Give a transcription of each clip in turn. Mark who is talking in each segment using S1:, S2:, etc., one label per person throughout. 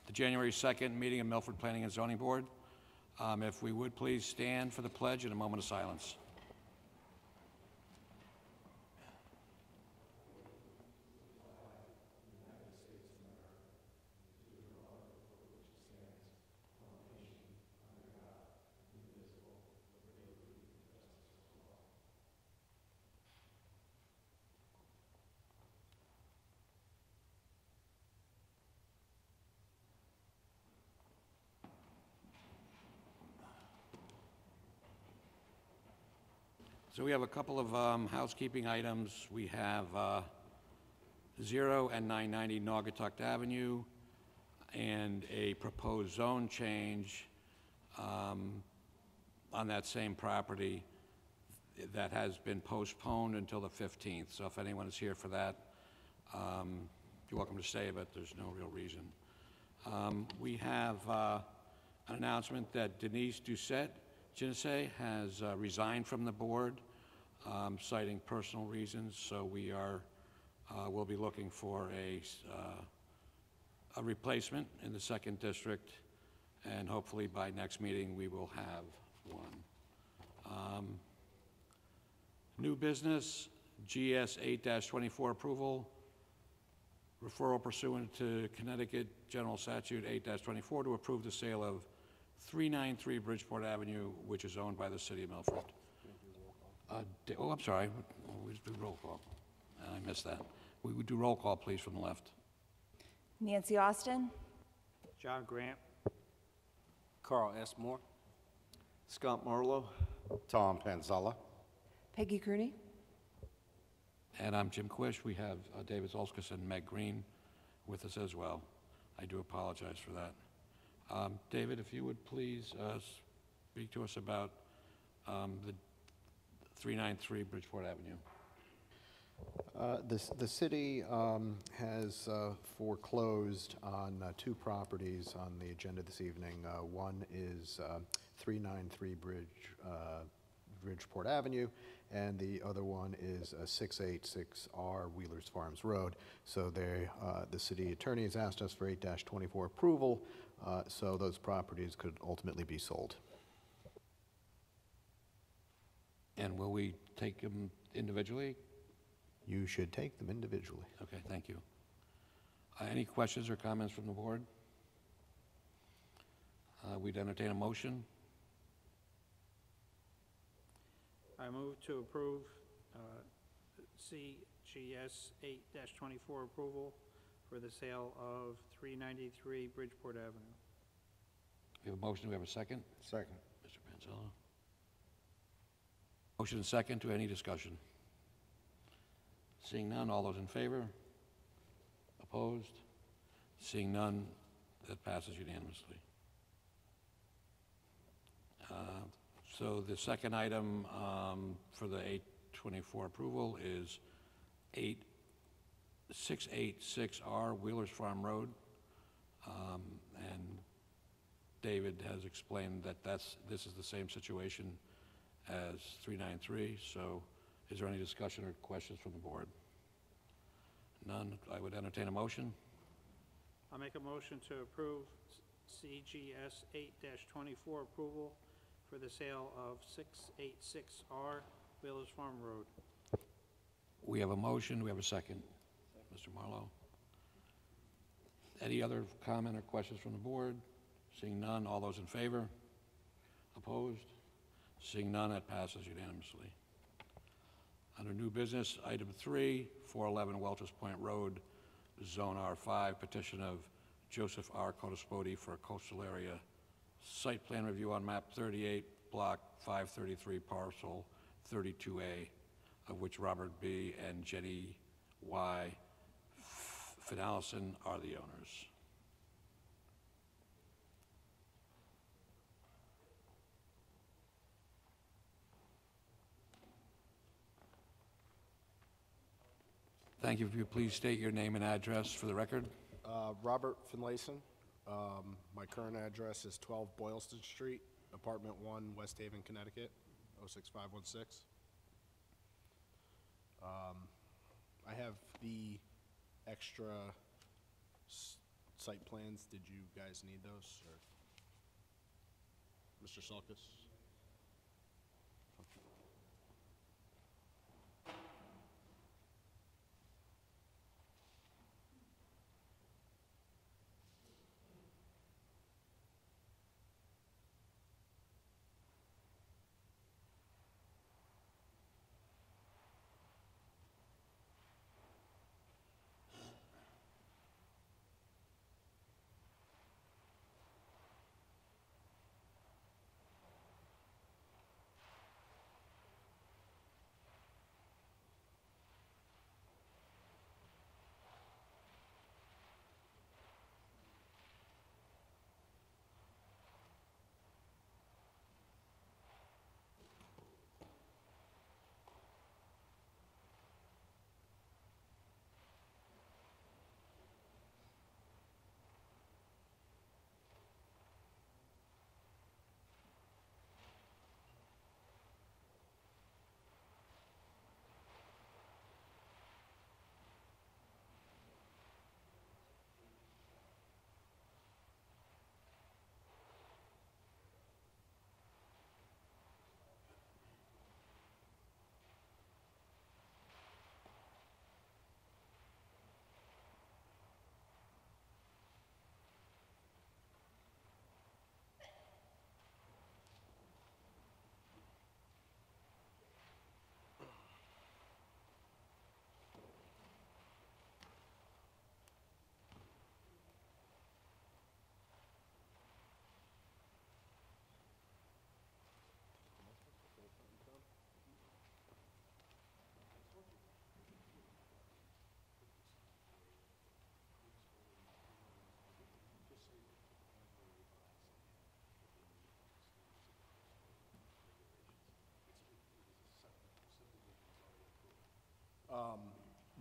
S1: the January 2nd meeting of Milford Planning and Zoning Board. If we would please stand for the pledge and a moment of silence. So we have a couple of housekeeping items. We have 0 and 990 Naugatuck Avenue and a proposed zone change on that same property that has been postponed until the 15th. So if anyone is here for that, you're welcome to stay, but there's no real reason. We have an announcement that Denise Doucette Ginesse has resigned from the board, citing personal reasons. So we are, we'll be looking for a replacement in the 2nd District, and hopefully by next meeting we will have one. New business, GS 8-24 approval, referral pursuant to Connecticut General Statute 8-24 to approve the sale of 393 Bridgeport Avenue, which is owned by the City of Milford. Oh, I'm sorry. We do roll call. I missed that. We would do roll call, please, from the left.
S2: Nancy Austin.
S3: John Grant.
S4: Carl S. Moore.
S5: Scott Marlowe.
S6: Tom Panzella.
S2: Peggy Cooney.
S1: And I'm Jim Quish. We have David Zolskas and Meg Green with us as well. I do apologize for that. David, if you would please speak to us about the 393 Bridgeport Avenue.
S6: The city has foreclosed on 2 properties on the agenda this evening. One is 393 Bridgeport Avenue, and the other one is 686R Wheelers Farms Road. So the city attorney has asked us for 8-24 approval, so those properties could ultimately be sold.
S1: And will we take them individually?
S6: You should take them individually.
S1: Okay, thank you. Any questions or comments from the board? We'd entertain a motion.
S3: I move to approve CGS 8-24 approval for the sale of 393 Bridgeport Avenue.
S1: We have a motion. Do we have a second?
S6: Second.
S1: Mr. Panzella. Motion and second. To any discussion? Seeing none, all those in favor? Opposed? Seeing none, that passes unanimously. So the second item for the 824 approval is 686R Wheelers Farm Road. And David has explained that this is the same situation as 393. So is there any discussion or questions from the board? None. I would entertain a motion.
S3: I'll make a motion to approve CGS 8-24 approval for the sale of 686R Wheelers Farm Road.
S1: We have a motion. We have a second. Mr. Marlowe. Any other comment or questions from the board? Seeing none, all those in favor? Opposed? Seeing none, that passes unanimously. Under new business, item 3, 411 Welchers Point Road, Zone R5, petition of Joseph R. Codaspoti for a coastal area site plan review on map 38, block 533, parcel 32A, of which Robert B. and Jenny Y. Finalison are the owners. Thank you. If you please state your name and address for the record.
S7: Robert Finlayson. My current address is 12 Boylston Street, Apartment 1, West Haven, Connecticut, 06516. I have the extra site plans. Did you guys need those, or? Mr. Sulkus?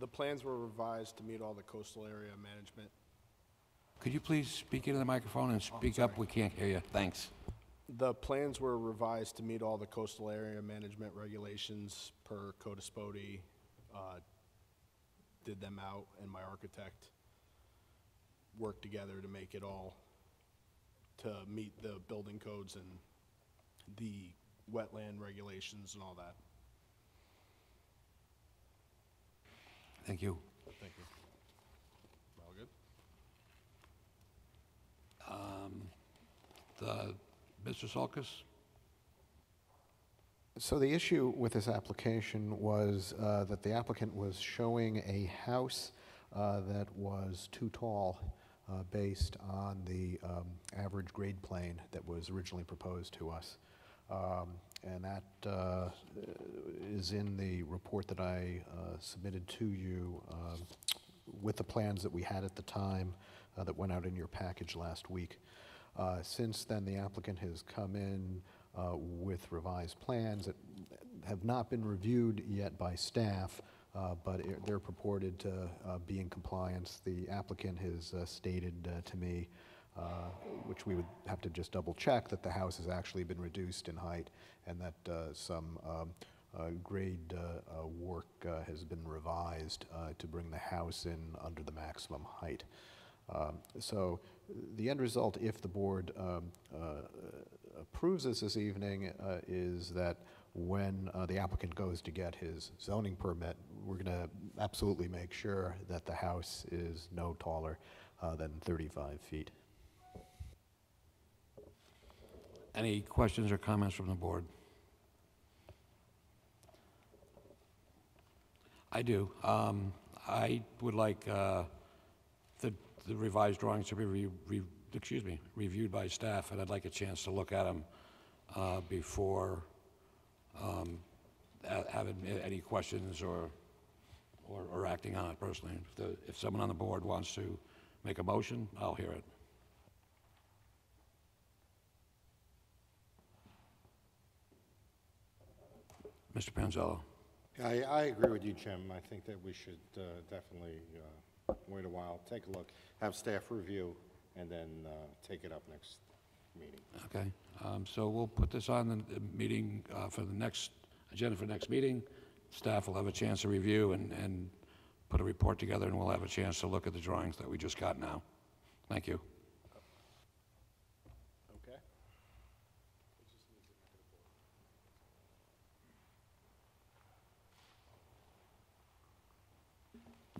S7: The plans were revised to meet all the coastal area management.
S1: Could you please speak into the microphone and speak up? We can't hear you. Thanks.
S7: The plans were revised to meet all the coastal area management regulations per Code Spody. Did them out, and my architect worked together to make it all to meet the building codes and the wetland regulations and all that.
S1: Thank you.
S7: Thank you. All good?
S1: Mr. Sulkus?
S6: So the issue with this application was that the applicant was showing a house that was too tall based on the average grade plane that was originally proposed to us. And that is in the report that I submitted to you with the plans that we had at the time that went out in your package last week. Since then, the applicant has come in with revised plans that have not been reviewed yet by staff, but they're purported to be in compliance. The applicant has stated to me, which we would have to just double check, that the house has actually been reduced in height and that some grade work has been revised to bring the house in under the maximum height. So the end result, if the board approves this evening, is that when the applicant goes to get his zoning permit, we're going to absolutely make sure that the house is no taller than 35 feet.
S1: Any questions or comments from the board? I do. I would like the revised drawings to be reviewed by staff, and I'd like a chance to look at them before having any questions or acting on it personally. If someone on the board wants to make a motion, I'll hear it. Mr. Panzello.
S8: I agree with you, Jim. I think that we should definitely wait a while, take a look, have staff review, and then take it up next meeting.
S1: Okay, so we'll put this on the meeting for the next agenda for next meeting. Staff will have a chance to review and put a report together, and we'll have a chance to look at the drawings that we just got now. Thank you.
S7: Okay.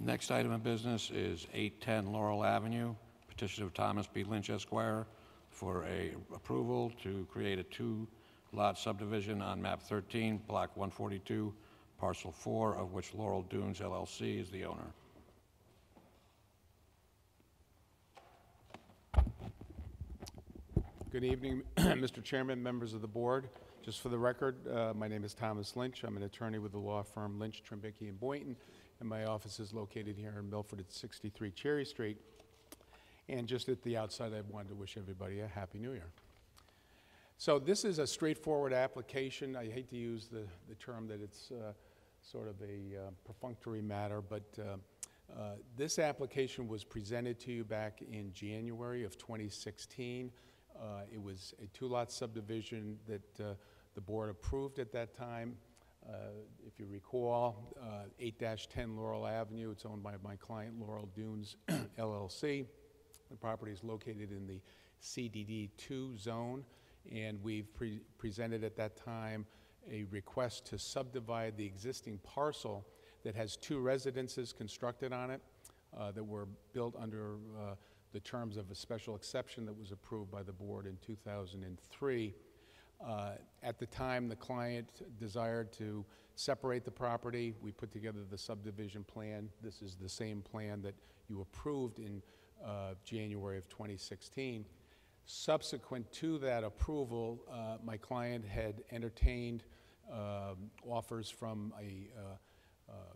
S1: Next item of business is 810 Laurel Avenue, petition of Thomas B. Lynch Esquire for a approval to create a two-lot subdivision on map 13, block 142, parcel 4, of which Laurel Dunes LLC is the owner.
S9: Good evening, Mr. Chairman, members of the board. Just for the record, my name is Thomas Lynch. I'm an attorney with the law firm Lynch, Trimbicki, and Boynton, and my office is located here in Milford at 63 Cherry Street. And just at the outside, I wanted to wish everybody a Happy New Year. So this is a straightforward application. I hate to use the term that it's sort of a perfunctory matter, but this application was presented to you back in January of 2016. It was a two-lot subdivision that the board approved at that time. If you recall, 8-10 Laurel Avenue, it's owned by my client, Laurel Dunes LLC. The property is located in the CDD2 zone, and we've presented at that time a request to subdivide the existing parcel that has two residences constructed on it that were built under the terms of a special exception that was approved by the board in 2003. At the time, the client desired to separate the property. We put together the subdivision plan. This is the same plan that you approved in January of 2016. Subsequent to that approval, my client had entertained offers from a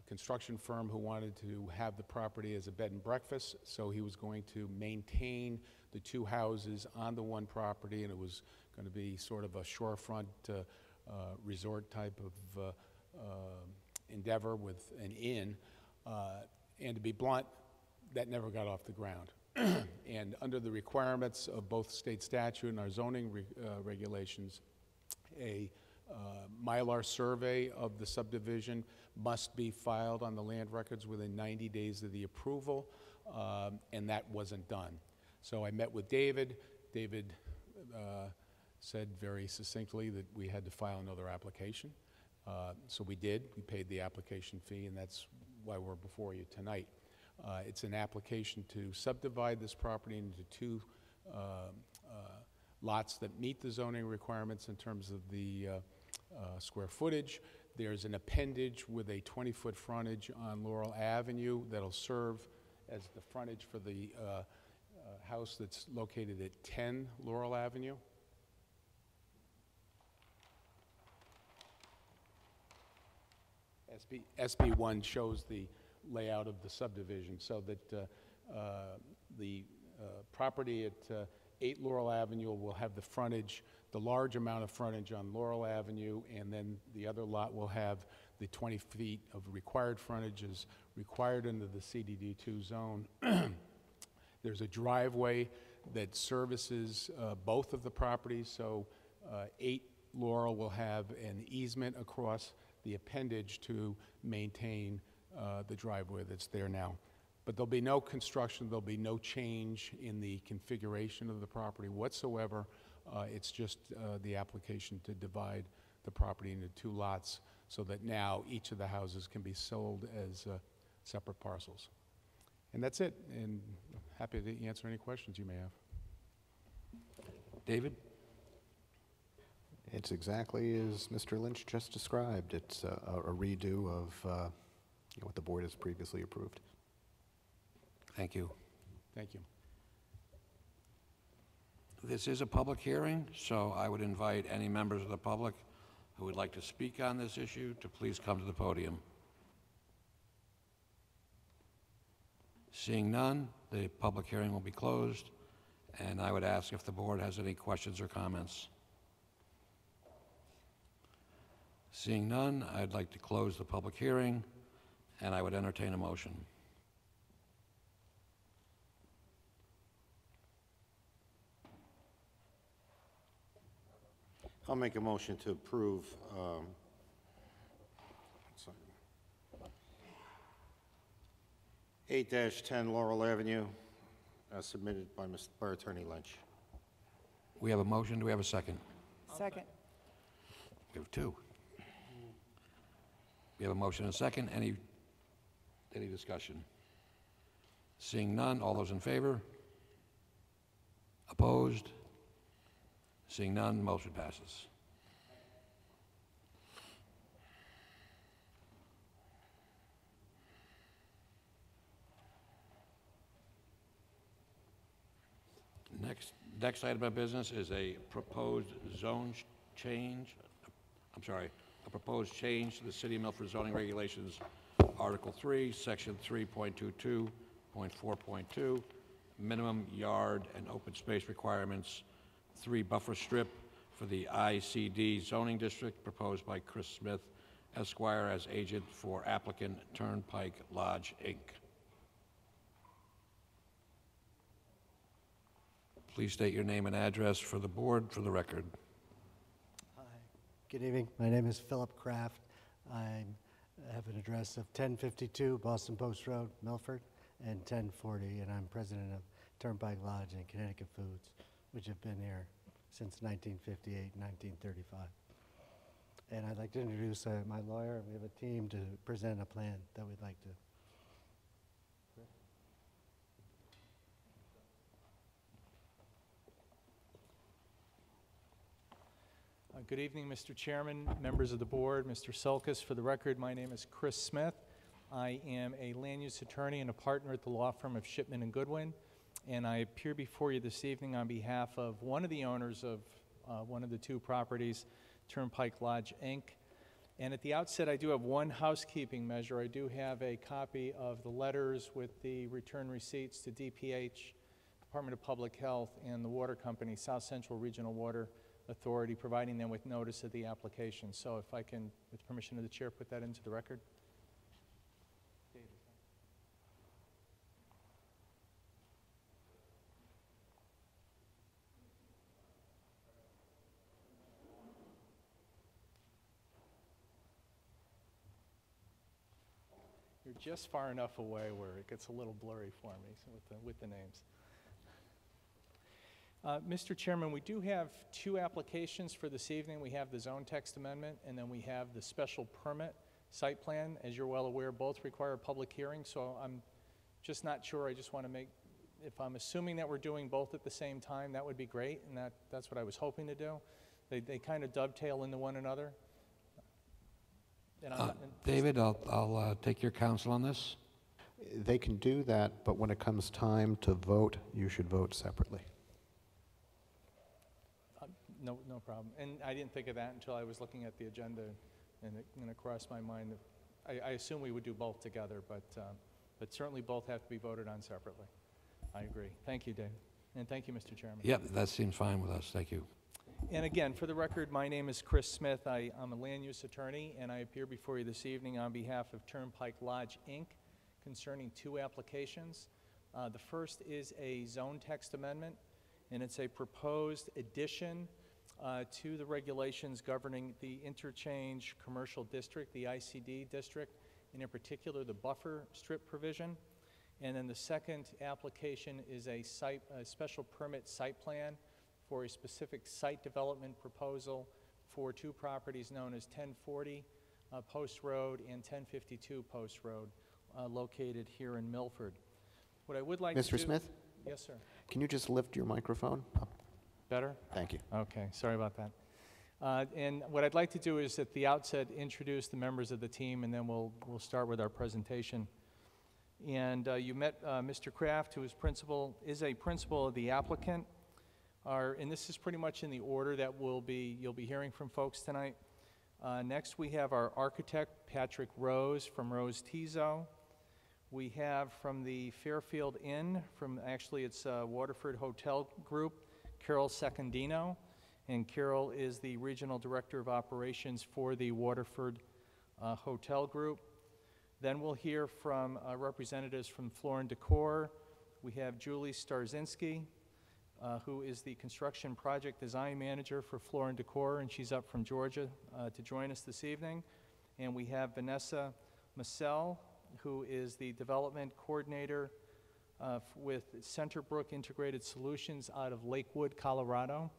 S9: construction firm who wanted to have the property as a bed and breakfast, so he was going to maintain the two houses on the one property, and it was going to be sort of a shorefront resort type of endeavor with an inn. And to be blunt, that never got off the ground. And under the requirements of both state statute and our zoning regulations, a Mylar survey of the subdivision must be filed on the land records within 90 days of the approval, and that wasn't done. So I met with David. David said very succinctly that we had to file another application. So we did. We paid the application fee, and that's why we're before you tonight. It's an application to subdivide this property into two lots that meet the zoning requirements in terms of the square footage. There's an appendage with a 20-foot frontage on Laurel Avenue that'll serve as the frontage for the house that's located at 10 Laurel Avenue. SB1 shows the layout of the subdivision so that the property at 8 Laurel Avenue will have the frontage, the large amount of frontage on Laurel Avenue, and then the other lot will have the 20 feet of required frontages required under the CDD2 zone. There's a driveway that services both of the properties, so 8 Laurel will have an easement across the appendage to maintain the driveway that's there now. But there'll be no construction, there'll be no change in the configuration of the property whatsoever. It's just the application to divide the property into two lots so that now each of the houses can be sold as separate parcels. And that's it, and happy to answer any questions you may have.
S1: David?
S6: It's exactly as Mr. Lynch just described. It's a redo of what the board has previously approved.
S1: Thank you.
S9: Thank you.
S1: This is a public hearing, so I would invite any members of the public who would like to speak on this issue to please come to the podium. Seeing none, the public hearing will be closed, and I would ask if the board has any questions or comments. Seeing none, I'd like to close the public hearing, and I would entertain a motion.
S8: I'll make a motion to approve 8-10 Laurel Avenue as submitted by Attorney Lynch.
S1: We have a motion, do we have a second?
S2: Second.
S1: We have two. We have a motion and a second. Any discussion? Seeing none, all those in favor? Opposed? Seeing none, motion passes. Next item of business is a proposed zone change, a proposed change to the City of Milford zoning regulations, Article 3, Section 3.22.4.2, minimum yard and open space requirements, 3 buffer strip for the ICD zoning district, proposed by Chris Smith, Esquire, as agent for applicant Turnpike Lodge, Inc. Please state your name and address for the board, for the record.
S10: Hi, good evening. My name is Philip Kraft. I have an address of 1052 Boston Post Road, Milford, and 1040, and I'm president of Turnpike Lodge and Connecticut Foods, which have been here since 1958, 1935. And I'd like to introduce my lawyer. We have a team to present a plan that we'd like to.
S11: Good evening, Mr. Chairman, members of the board, Mr. Sulkus. For the record, my name is Chris Smith. I am a land use attorney and a partner at the law firm of Shipman and Goodwin, and I appear before you this evening on behalf of one of the owners of one of the 2 properties, Turnpike Lodge, Inc. And at the outset, I do have one housekeeping measure. I do have a copy of the letters with the return receipts to DPH, Department of Public Health, and the water company, South Central Regional Water Authority, providing them with notice of the application. So if I can, with permission of the chair, put that into the record. You're just far enough away where it gets a little blurry for me with the names. Mr. Chairman, we do have 2 applications for this evening. We have the zone text amendment, and then we have the special permit site plan. As you're well aware, both require a public hearing, so I'm just not sure. I just want to make, if I'm assuming that we're doing both at the same time, that would be great, and that's what I was hoping to do. They kind of dovetail into one another. And
S1: David, I'll take your counsel on this.
S6: They can do that, but when it comes time to vote, you should vote separately.
S11: No problem. And I didn't think of that until I was looking at the agenda, and it crossed my mind. I assume we would do both together, but certainly both have to be voted on separately. I agree. Thank you, Dave. And thank you, Mr. Chairman.
S1: Yep, that seems fine with us. Thank you.
S11: And again, for the record, my name is Chris Smith. I'm a land use attorney, and I appear before you this evening on behalf of Turnpike Lodge, Inc., concerning 2 applications. The first is a zone text amendment, and it's a proposed addition to the regulations governing the interchange commercial district, the ICD district, and in particular the buffer strip provision. And then the second application is a special permit site plan for a specific site development proposal for 2 properties known as 1040 Post Road and 1052 Post Road, located here in Milford. What I would like to do...
S6: Mr. Smith?
S11: Yes, sir.
S6: Can you just lift your microphone up?
S11: Better?
S6: Thank you.
S11: Okay, sorry about that. And what I'd like to do is at the outset introduce the members of the team, and then we'll start with our presentation. And you met Mr. Kraft, who is a principal of the applicant. And this is pretty much in the order that you'll be hearing from folks tonight. Next, we have our architect, Patrick Rose, from Rose Tizo. We have from the Fairfield Inn, actually it's Waterford Hotel Group, Carol Secondino, and Carol is the Regional Director of Operations for the Waterford Hotel Group. Then we'll hear from representatives from Floor & Decor. We have Julie Starzinski, who is the Construction Project Design Manager for Floor & Decor, and she's up from Georgia to join us this evening. And we have Vanessa Massell, who is the Development Coordinator with Centerbrook Integrated Solutions out of Lakewood, Colorado.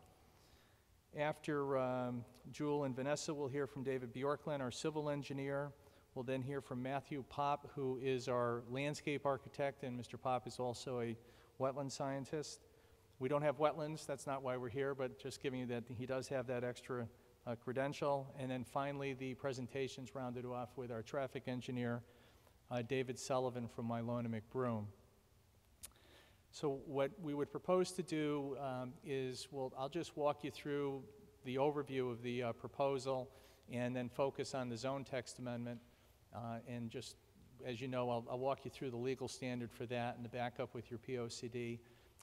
S11: After Jewel and Vanessa, we'll hear from David Bjorklund, our civil engineer. We'll then hear from Matthew Popp, who is our landscape architect, and Mr. Popp is also a wetland scientist. We don't have wetlands, that's not why we're here, but just giving you that he does have that extra credential. And then finally, the presentations rounded off with our traffic engineer, David Sullivan from Mylona McBroom. So what we would propose to do is, I'll just walk you through the overview of the proposal and then focus on the zone text amendment. And just, as you know, I'll walk you through the legal standard for that and the backup with your POCD.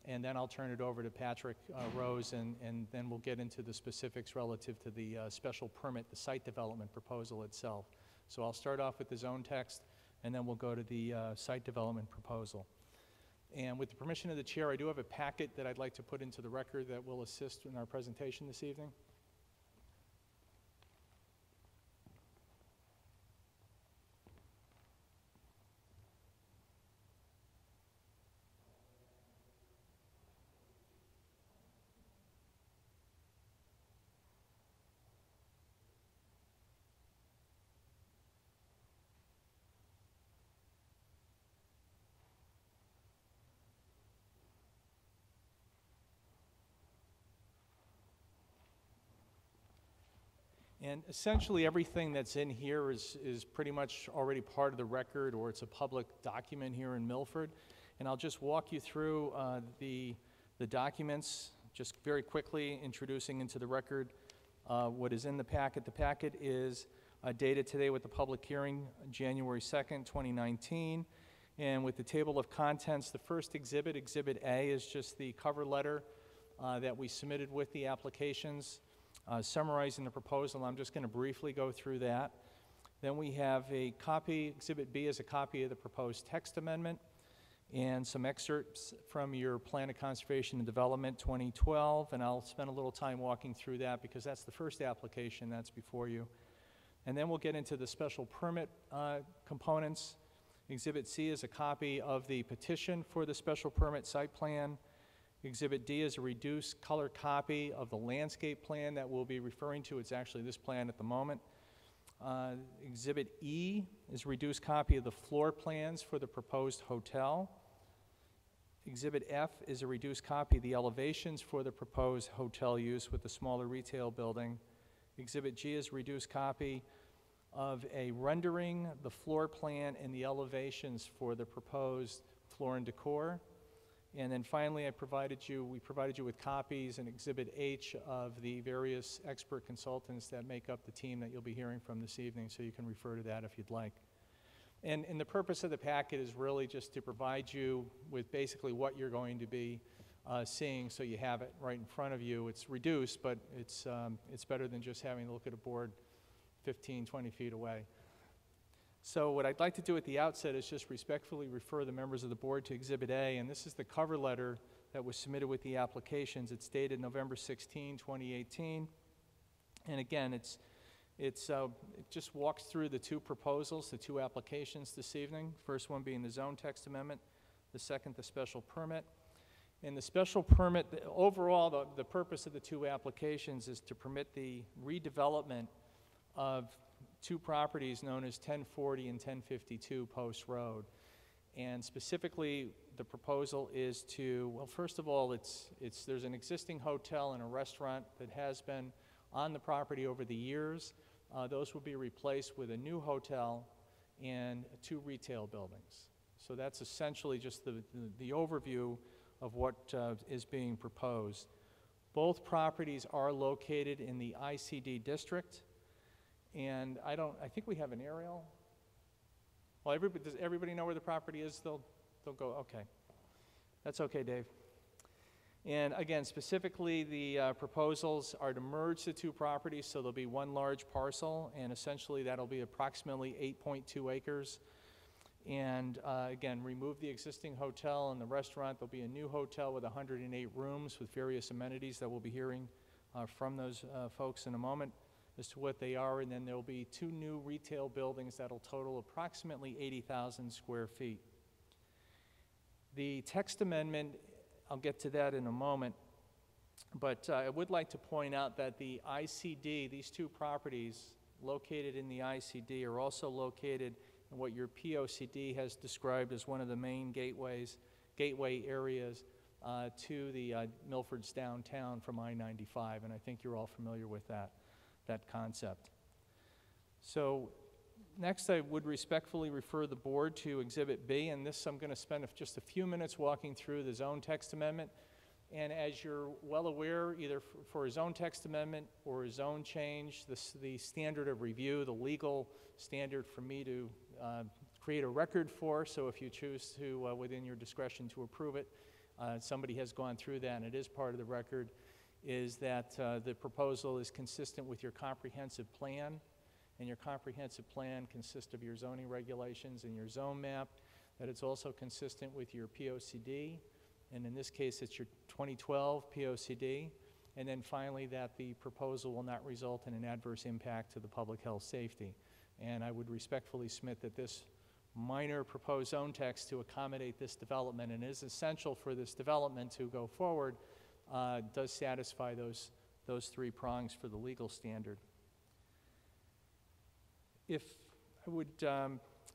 S11: And then I'll turn it over to Patrick Rose, and then we'll get into the specifics relative to the special permit, the site development proposal itself. So I'll start off with the zone text, and then we'll go to the site development proposal. And with the permission of the chair, I do have a packet that I'd like to put into the record that will assist in our presentation this evening. And essentially everything that's in here is pretty much already part of the record, or it's a public document here in Milford. And I'll just walk you through the documents, just very quickly introducing into the record what is in the packet. The packet is dated today with the public hearing, January 2nd, 2019. And with the table of contents, the first exhibit, Exhibit A, is just the cover letter that we submitted with the applications. Summarizing the proposal, I'm just going to briefly go through that. Then we have a copy, Exhibit B is a copy of the proposed text amendment, and some excerpts from your Plan of Conservation and Development 2012, and I'll spend a little time walking through that because that's the first application that's before you. And then we'll get into the special permit components. Exhibit C is a copy of the petition for the special permit site plan. Exhibit D is a reduced color copy of the landscape plan that we'll be referring to. It's actually this plan at the moment. Exhibit E is a reduced copy of the floor plans for the proposed hotel. Exhibit F is a reduced copy of the elevations for the proposed hotel use with the smaller retail building. Exhibit G is a reduced copy of a rendering, the floor plan, and the elevations for the proposed floor and decor. And then finally, we provided you with copies in Exhibit H of the various expert consultants that make up the team that you'll be hearing from this evening, so you can refer to that if you'd like. And the purpose of the packet is really just to provide you with basically what you're going to be seeing, so you have it right in front of you. It's reduced, but it's better than just having to look at a board 15, 20 feet away. So what I'd like to do at the outset is just respectfully refer the members of the board to Exhibit A, and this is the cover letter that was submitted with the applications. It's dated November 16, 2018. And again, it just walks through the two proposals, the two applications this evening. First one being the zone text amendment, the second the special permit. And the special permit, overall, the purpose of the two applications is to permit the redevelopment of two properties known as 1040 and 1052 Post Road. And specifically, the proposal is to, well, first of all, there's an existing hotel and a restaurant that has been on the property over the years. Those will be replaced with a new hotel and two retail buildings. So that's essentially just the overview of what is being proposed. Both properties are located in the ICD district. And I think we have an aerial. Well, does everybody know where the property is? They'll go, okay. That's okay, Dave. And again, specifically, the proposals are to merge the two properties, so there'll be one large parcel, and essentially that'll be approximately 8.2 acres. And again, remove the existing hotel and the restaurant. There'll be a new hotel with 108 rooms with various amenities that we'll be hearing from those folks in a moment as to what they are, and then there'll be two new retail buildings that'll total approximately 80,000 square feet. The text amendment, I'll get to that in a moment, but I would like to point out that the ICD, these two properties located in the ICD, are also located in what your POCD has described as one of the main gateway areas to the Milford's downtown from I-95, and I think you're all familiar with that concept. So next, I would respectfully refer the board to Exhibit B, and this I'm going to spend just a few minutes walking through the zone text amendment. And as you're well aware, either for a zone text amendment or a zone change, the standard of review, the legal standard for me to create a record for, so if you choose to, within your discretion, to approve it, somebody has gone through that and it is part of the record, is that the proposal is consistent with your comprehensive plan, and your comprehensive plan consists of your zoning regulations and your zone map, that it's also consistent with your POCD, and in this case it's your 2012 POCD, and then finally that the proposal will not result in an adverse impact to the public health safety. And I would respectfully submit that this minor proposed zone text to accommodate this development, and is essential for this development to go forward, does satisfy those three prongs for the legal standard. If I would,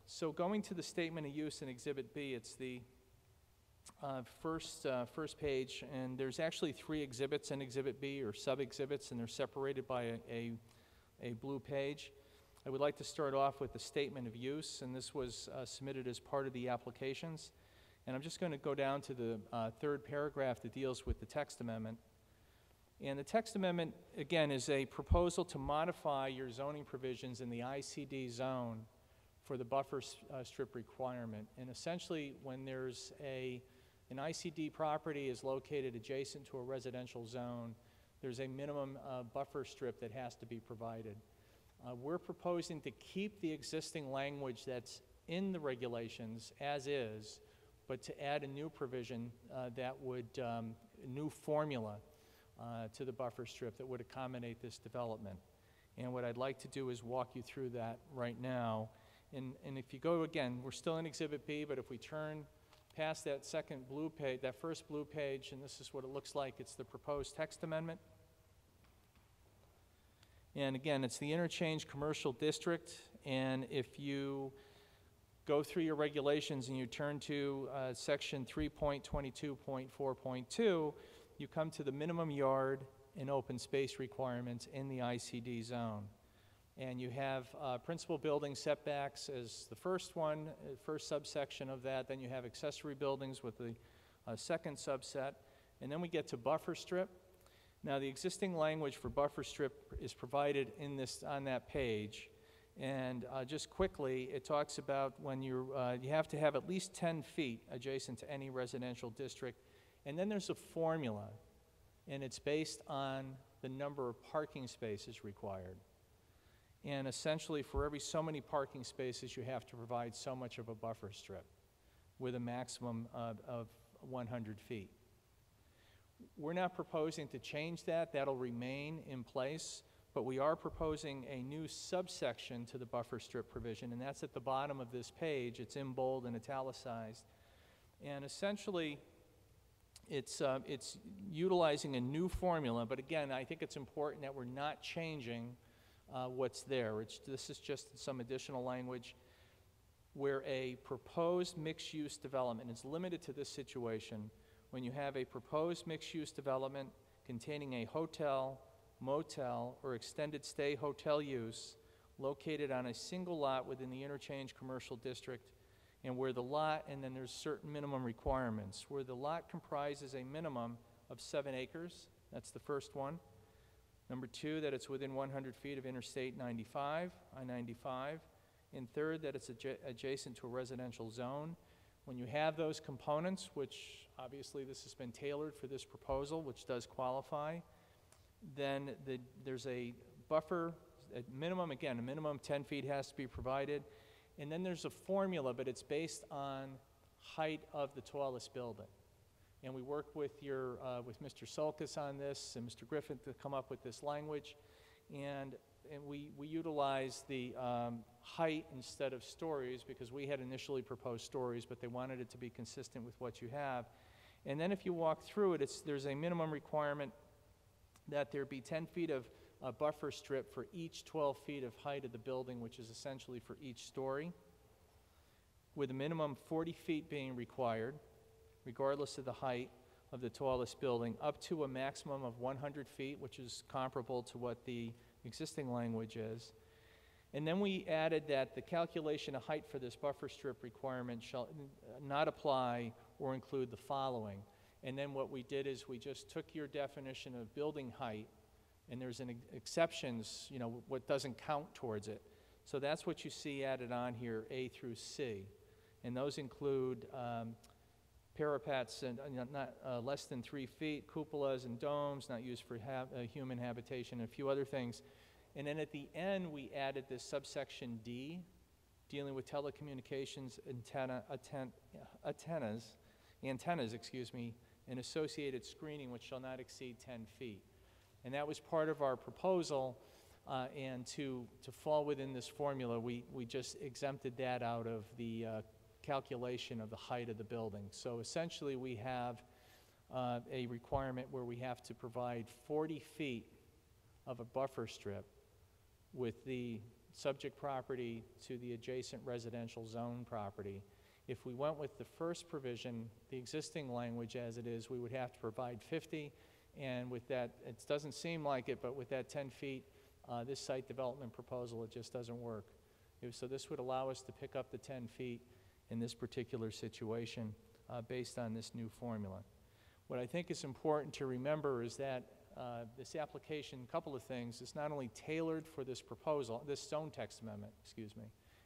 S11: so going to the statement of use in Exhibit B, it's the first page, and there's actually 3 exhibits in Exhibit B, or sub-exhibits, and they're separated by a blue page. I would like to start off with the statement of use, and this was submitted as part of the applications. And I'm just going to go down to the third paragraph that deals with the text amendment. And the text amendment, again, is a proposal to modify your zoning provisions in the ICD zone for the buffer strip requirement. And essentially, when there's an ICD property is located adjacent to a residential zone, there's a minimum buffer strip that has to be provided. We're proposing to keep the existing language that's in the regulations as is, but to add a new provision that would, a new formula to the buffer strip that would accommodate this development. And what I'd like to do is walk you through that right now. And if you go again, we're still in Exhibit B, but if we turn past that second blue page, that first blue page, and this is what it looks like, it's the proposed text amendment. And again, it's the interchange commercial district, and if you go through your regulations and you turn to section 3.22.4.2, you come to the minimum yard and open space requirements in the ICD zone. And you have principal building setbacks as the first one, first subsection of that. Then you have accessory buildings with the second subset. And then we get to buffer strip. Now, the existing language for buffer strip is provided in this, on that page. And just quickly, it talks about when you have to have at least 10 feet adjacent to any residential district. And then there's a formula, and it's based on the number of parking spaces required. And essentially, for every so many parking spaces, you have to provide so much of a buffer strip with a maximum of 100 feet. We're not proposing to change that. That'll remain in place. But we are proposing a new subsection to the buffer strip provision, and that's at the bottom of this page. It's in bold and italicized. And essentially, it's utilizing a new formula. But again, I think it's important that we're not changing what's there. This is just some additional language where a proposed mixed-use development is limited to this situation when you have a proposed mixed-use development containing a hotel, motel, or extended stay hotel use located on a single lot within the interchange commercial district, and where the lot, and then there's certain minimum requirements, where the lot comprises a minimum of 7 acres, that's the first one. Number 2, that it's within 100 feet of Interstate 95, I-95. And third, that it's adjacent to a residential zone. When you have those components, which obviously this has been tailored for this proposal, which does qualify, then there's a buffer, a minimum 10 feet has to be provided. And then there's a formula, but it's based on height of the tallest building. And we worked with with Mr. Sulkus on this and Mr. Griffin to come up with this language. And and we utilized the height instead of stories because we had initially proposed stories, but they wanted it to be consistent with what you have. And then if you walk through it, there's a minimum requirement that there be 10 feet of a buffer strip for each 12 feet of height of the building, which is essentially for each story, with a minimum 40 feet being required, regardless of the height of the tallest building, up to a maximum of 100 feet, which is comparable to what the existing language is. And then we added that the calculation of height for this buffer strip requirement shall not apply or include the following. And then what we did is we just took your definition of building height, and there's an exceptions, you know, what doesn't count towards it. So that's what you see added on here, A through C. And those include parapets and not less than 3 feet, cupolas and domes not used for human habitation, and a few other things. And then at the end, we added this subsection D, dealing with telecommunications antennas, excuse me, and associated screening, which shall not exceed 10 feet. And that was part of our proposal, and to fall within this formula, we just exempted that out of the calculation of the height of the building. So essentially, we have a requirement where we have to provide 40 feet of a buffer strip with the subject property to the adjacent residential zone property. If we went with the first provision, the existing language as it is, we would have to provide 50, and with that, it doesn't seem like it, but with that 10 feet, this site development proposal, it just doesn't work. So this would allow us to pick up the 10 feet in this particular situation based on this new formula. What I think is important to remember is that this application, a couple of things, is not only tailored for this proposal, this zone text amendment, excuse me,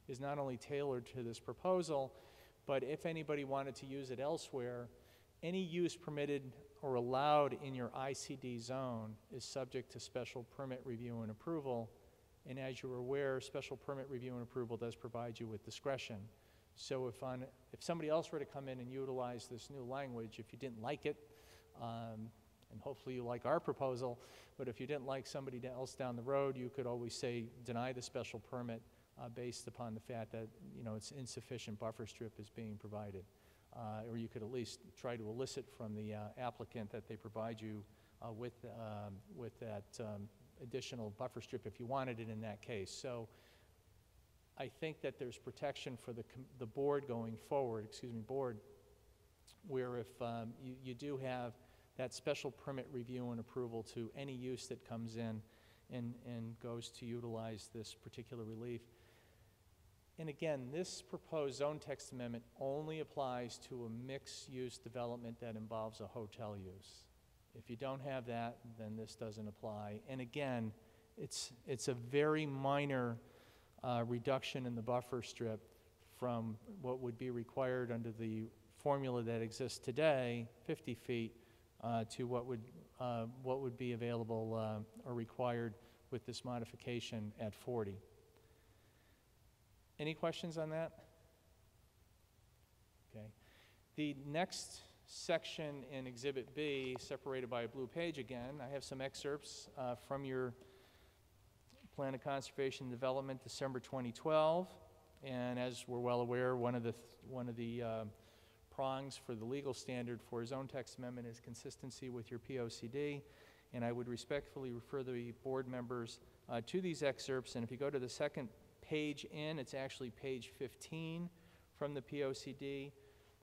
S11: is not only tailored to this proposal, but if anybody wanted to use it elsewhere, any use permitted or allowed in your ICD zone is subject to special permit review and approval. And as you're aware, special permit review and approval does provide you with discretion. So if somebody else were to come in and utilize this new language, if you didn't like it, and hopefully you like our proposal, but if you didn't like somebody else down the road, you could always say deny the special permit based upon the fact that, you know, it's insufficient buffer strip is being provided. Or you could at least try to elicit from the applicant that they provide you with that additional buffer strip if you wanted it in that case. So I think that there's protection for the board going forward, where if you do have that special permit review and approval to any use that comes in and goes to utilize this particular relief. And again, this proposed zone text amendment only applies to a mixed-use development that involves a hotel use. If you don't have that, then this doesn't apply. And again, it's a very minor reduction in the buffer strip from what would be required under the formula that exists today, 50 feet, to what would be available or required with this modification at 40. Any questions on that? Okay. The next section in Exhibit B, separated by a blue page again, I have some excerpts from your Plan of Conservation and Development, December 2012. And as we're well aware, one of the prongs for the legal standard for a zone text amendment is consistency with your POCD. And I would respectfully refer the board members to these excerpts. And if you go to the second page in, it's actually page 15 from the POCD.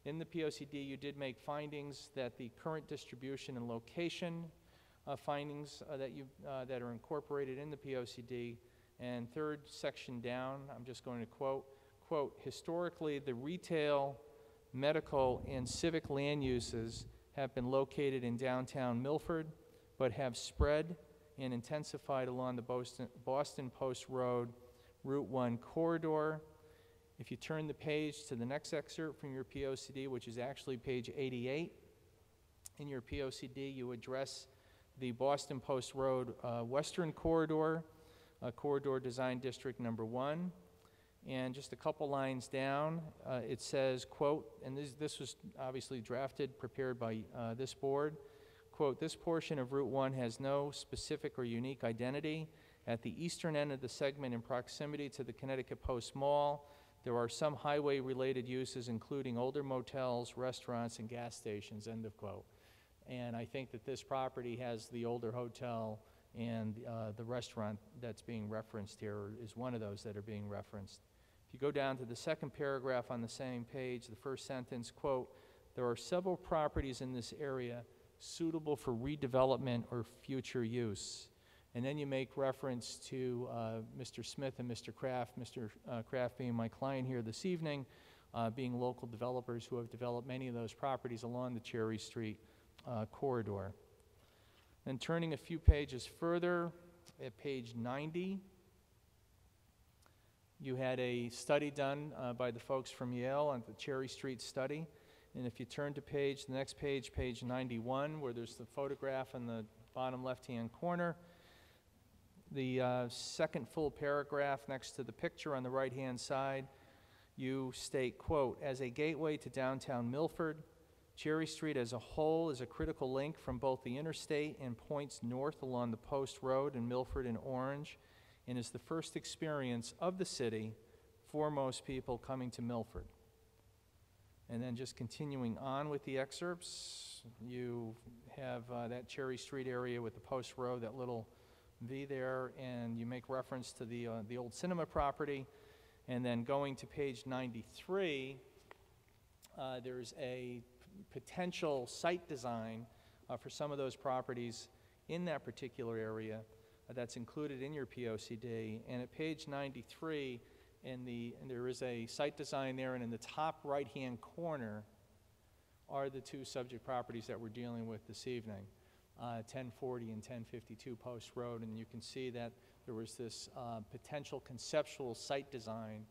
S11: In the POCD, you did make findings that the current distribution and location findings that are incorporated in the POCD. And third section down, I'm just going to quote, historically, the retail, medical, and civic land uses have been located in downtown Milford, but have spread and intensified along the Boston Post Road Route 1 corridor. If you turn the page to the next excerpt from your POCD, which is actually page 88, in your POCD you address the Boston Post Road Western Corridor, Corridor Design District Number 1. And just a couple lines down, it says, quote, and this was obviously prepared by this board, quote, this portion of Route 1 has no specific or unique identity At the eastern end of the segment in proximity to the Connecticut Post Mall, there are some highway-related uses, including older motels, restaurants, and gas stations, end of quote. And I think that this property has the older hotel and the restaurant that's being referenced here is one of those that are being referenced. If you go down to the second paragraph on the same page, the first sentence, quote, "There are several properties in this area suitable for redevelopment or future use." And then you make reference to Mr. Smith and Mr. Kraft, Mr. Kraft being my client here this evening, being local developers who have developed many of those properties along the Cherry Street corridor. Then turning a few pages further, at page 90, you had a study done by the folks from Yale on the Cherry Street study. And if you turn to the next page, page 91, where there's the photograph in the bottom left-hand corner, the second full paragraph next to the picture on the right-hand side, you state, quote, "As a gateway to downtown Milford, Cherry Street as a whole is a critical link from both the interstate and points north along the Post Road in Milford and Orange, and is the first experience of the city for most people coming to Milford." And then just continuing on with the excerpts, you have that Cherry Street area with the Post Road, that little V there, and you make reference to the old cinema property. And then going to page 93, there's a potential site design for some of those properties in that particular area that's included in your POCD. And at page 93, there is a site design there, and in the top right-hand corner are the two subject properties that we're dealing with this evening, 1040 and 1052 Post Road. And you can see that there was this potential conceptual site design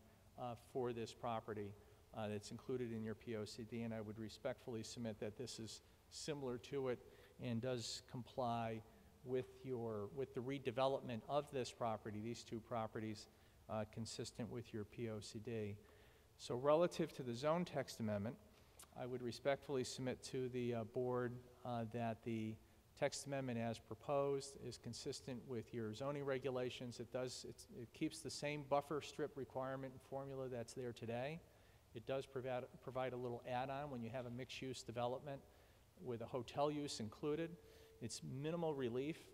S11: for this property that's included in your POCD, and I would respectfully submit that this is similar to it and does comply with the redevelopment of this property, these two properties, consistent with your POCD. So relative to the zone text amendment, I would respectfully submit to the board that the text amendment as proposed is consistent with your zoning regulations. It keeps the same buffer strip requirement and formula that's there today. It does provide a little add-on when you have a mixed-use development with a hotel use included. It's minimal relief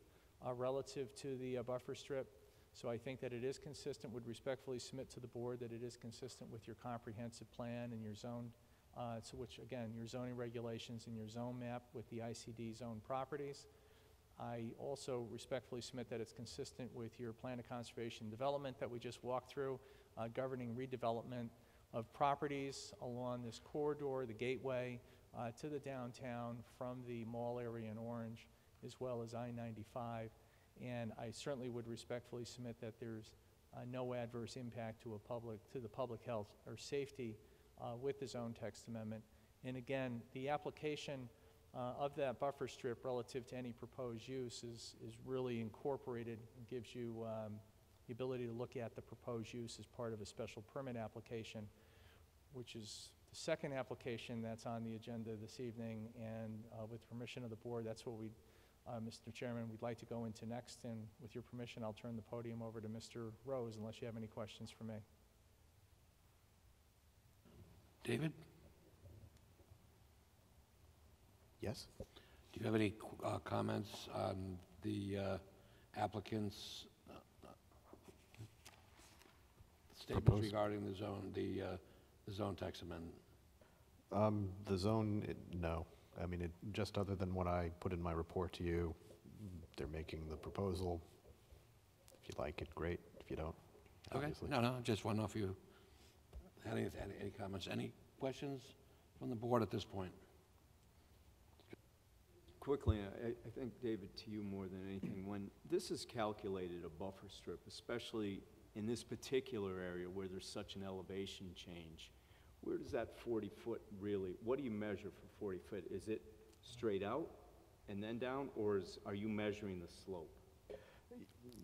S11: relative to the buffer strip. So I think that it is consistent, would respectfully submit to the board that it is consistent with your comprehensive plan and your zone, which again, your zoning regulations and your zone map with the ICD zone properties. I also respectfully submit that it's consistent with your plan of conservation and development that we just walked through, governing redevelopment of properties along this corridor, the gateway to the downtown from the mall area in Orange, as well as I-95. And I certainly would respectfully submit that there's no adverse impact to the public health or safety with the zone text amendment. And again, the application of that buffer strip relative to any proposed use is really incorporated and gives you the ability to look at the proposed use as part of a special permit application, which is the second application that's on the agenda this evening. And with permission of the board, that's what Mr. Chairman, we'd like to go into next. And with your permission, I'll turn the podium over to Mr. Rose, unless you have any questions for me.
S1: David,
S6: Yes?
S1: do you have any comments on the applicant's statements
S6: Proposed.
S1: regarding the zone text amendment?
S6: The zone, no. I mean, just other than what I put in my report to you, they're making the proposal. If you like it, great. If you don't,
S1: Okay,
S6: obviously.
S1: no, just want to know if you had any comments. Any questions from the board at this point?
S5: Quickly, I think, David, to you more than anything, when this is calculated a buffer strip, especially in this particular area where there's such an elevation change, where does that 40-foot really, what do you measure for 40 foot? Is it straight out and then down, or are you measuring the slope?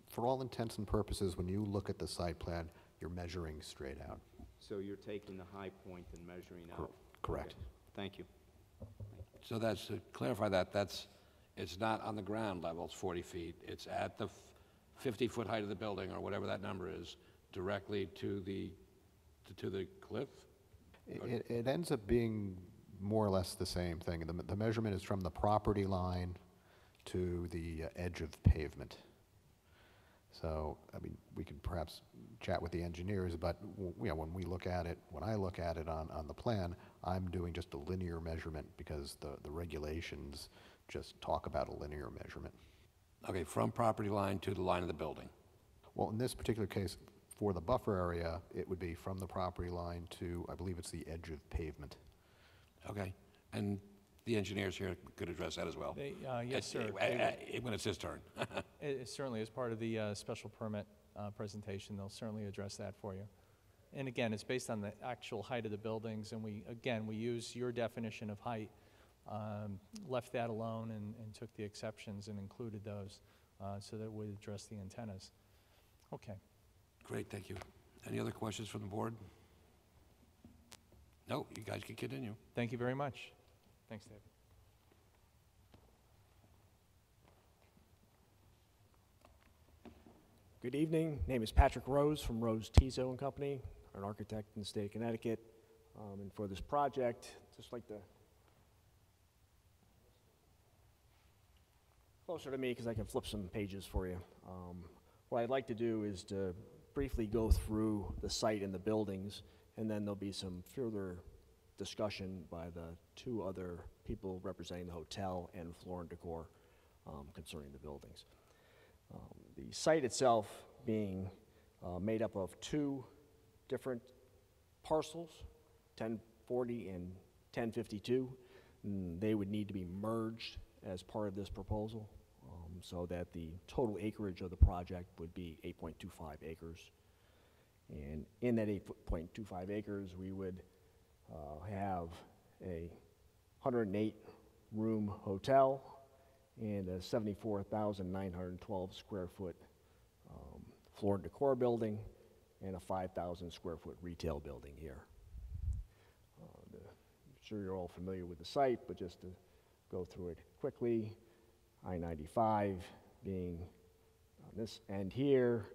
S6: For all intents and purposes, when you look at the site plan, you're measuring straight out.
S5: So you're taking the high point and measuring out?
S6: Correct.
S5: Okay. Thank you.
S1: So that's, to clarify that, it's not on the ground level, it's 40 feet. It's at the 50-foot height of the building, or whatever that number is, directly to the cliff?
S6: It ends up being more or less the same thing. The measurement is from the property line to the edge of pavement. So, I mean, we could perhaps chat with the engineers, but when we look at it, when I look at it on the plan, I'm doing just a linear measurement because the regulations just talk about a linear measurement.
S1: Okay, from property line to the line of the building.
S6: Well, in this particular case, for the buffer area, it would be from the property line to, I believe it's the edge of pavement.
S1: Okay, and the engineers here could address that as well.
S11: Yes, sir.
S1: When it's his turn.
S11: It certainly is part of the special permit presentation. They'll certainly address that for you. And again, it's based on the actual height of the buildings, and we use your definition of height, left that alone and took the exceptions and included those so that we address the antennas. Okay.
S1: Great, thank you. Any other questions from the board? No, you guys can continue.
S11: Thank you very much. Thanks, David.
S12: Good evening. Name is Patrick Rose from Rose Tizo and Company, an architect in the state of Connecticut. And for this project, just like to closer to me because I can flip some pages for you. What I'd like to do is to briefly go through the site and the buildings, and then there'll be some further discussion by the two other people representing the hotel and Floor and Decor concerning the buildings. The site itself being made up of two different parcels, 1040 and 1052. They would need to be merged as part of this proposal so that the total acreage of the project would be 8.25 acres. And in that 8.25 acres, we would have a 108-room hotel and a 74,912 square foot Floor and Decor building and a 5,000 square foot retail building here. I'm sure you're all familiar with the site, but just to go through it quickly, I-95 being on this end here,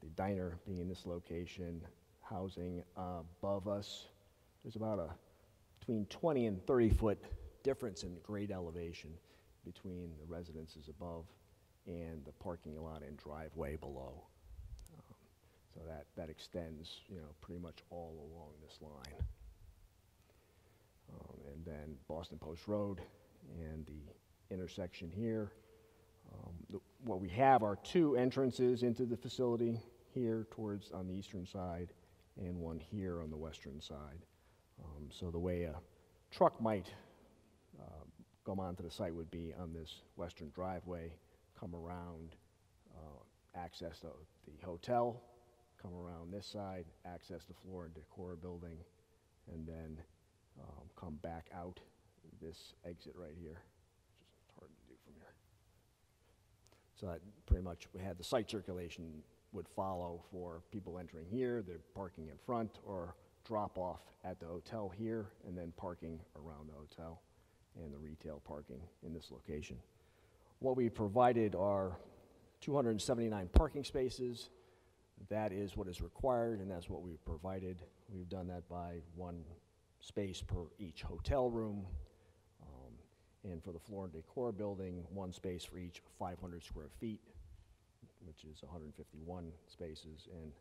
S12: the diner being in this location, housing above us. There's about between 20 and 30 foot difference in grade elevation between the residences above and the parking lot and driveway below. So that extends, pretty much all along this line. And then Boston Post Road and the intersection here. What we have are two entrances into the facility here on the eastern side and one here on the western side. So the way a truck might come onto the site would be on this western driveway, come around, access the hotel, come around this side, access the Floor and Decor building, and then come back out this exit right here, which is hard to do from here. So that pretty much we had the site circulation would follow for people entering here, they're parking in front, or drop off at the hotel here, and then parking around the hotel and the retail parking in this location. What we provided are 279 parking spaces. That is what is required, and that's what we've provided. We've done that by one space per each hotel room. And for the Floor and Decor building, one space for each 500 square feet, which is 151 spaces, and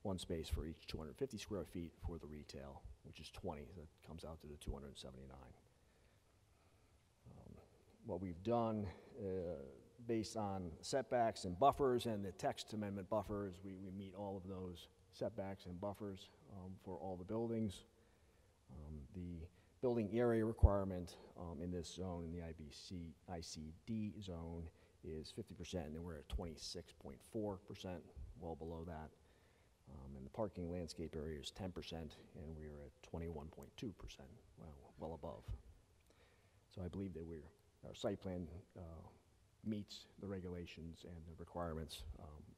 S12: one space for each 250 square feet for the retail, which is 20. So that comes out to the 279. What we've done, based on setbacks and buffers and the text amendment buffers, we meet all of those setbacks and buffers for all the buildings. The building area requirement in this zone, in the ICD zone, is 50%, and we're at 26.4%, well below that. And the parking landscape area is 10%, and we're at 21.2%, well above. So I believe that our site plan meets the regulations and the requirements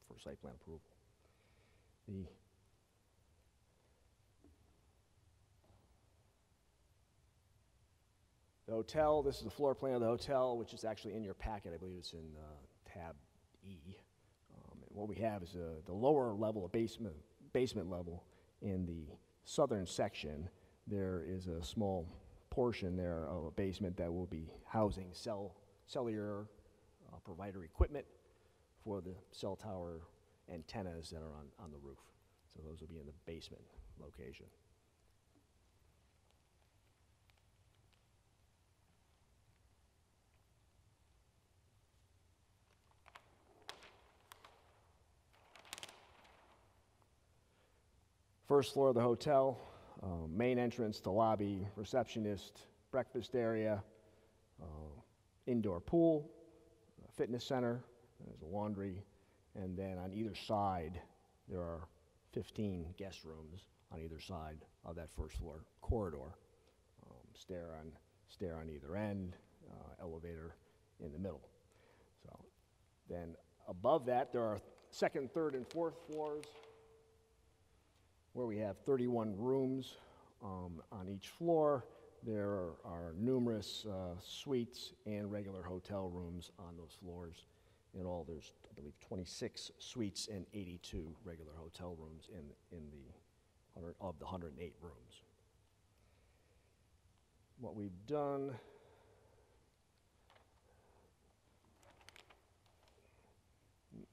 S12: for site plan approval. The hotel, this is the floor plan of the hotel, which is actually in your packet. I believe it's in tab E. And what we have is the lower level of basement level in the southern section. There is a small portion there of a basement that will be housing cellular provider equipment for the cell tower antennas that are on the roof. So those will be in the basement location. First floor of the hotel, main entrance to lobby, receptionist, breakfast area, indoor pool, fitness center, there's a laundry, and then on either side there are 15 guest rooms on either side of that first floor corridor. Stair on either end, elevator in the middle. So then above that there are second, third, and fourth floors, where we have 31 rooms on each floor. There are numerous suites and regular hotel rooms on those floors. In all, there's, I believe, 26 suites and 82 regular hotel rooms of the 108 rooms. What we've done,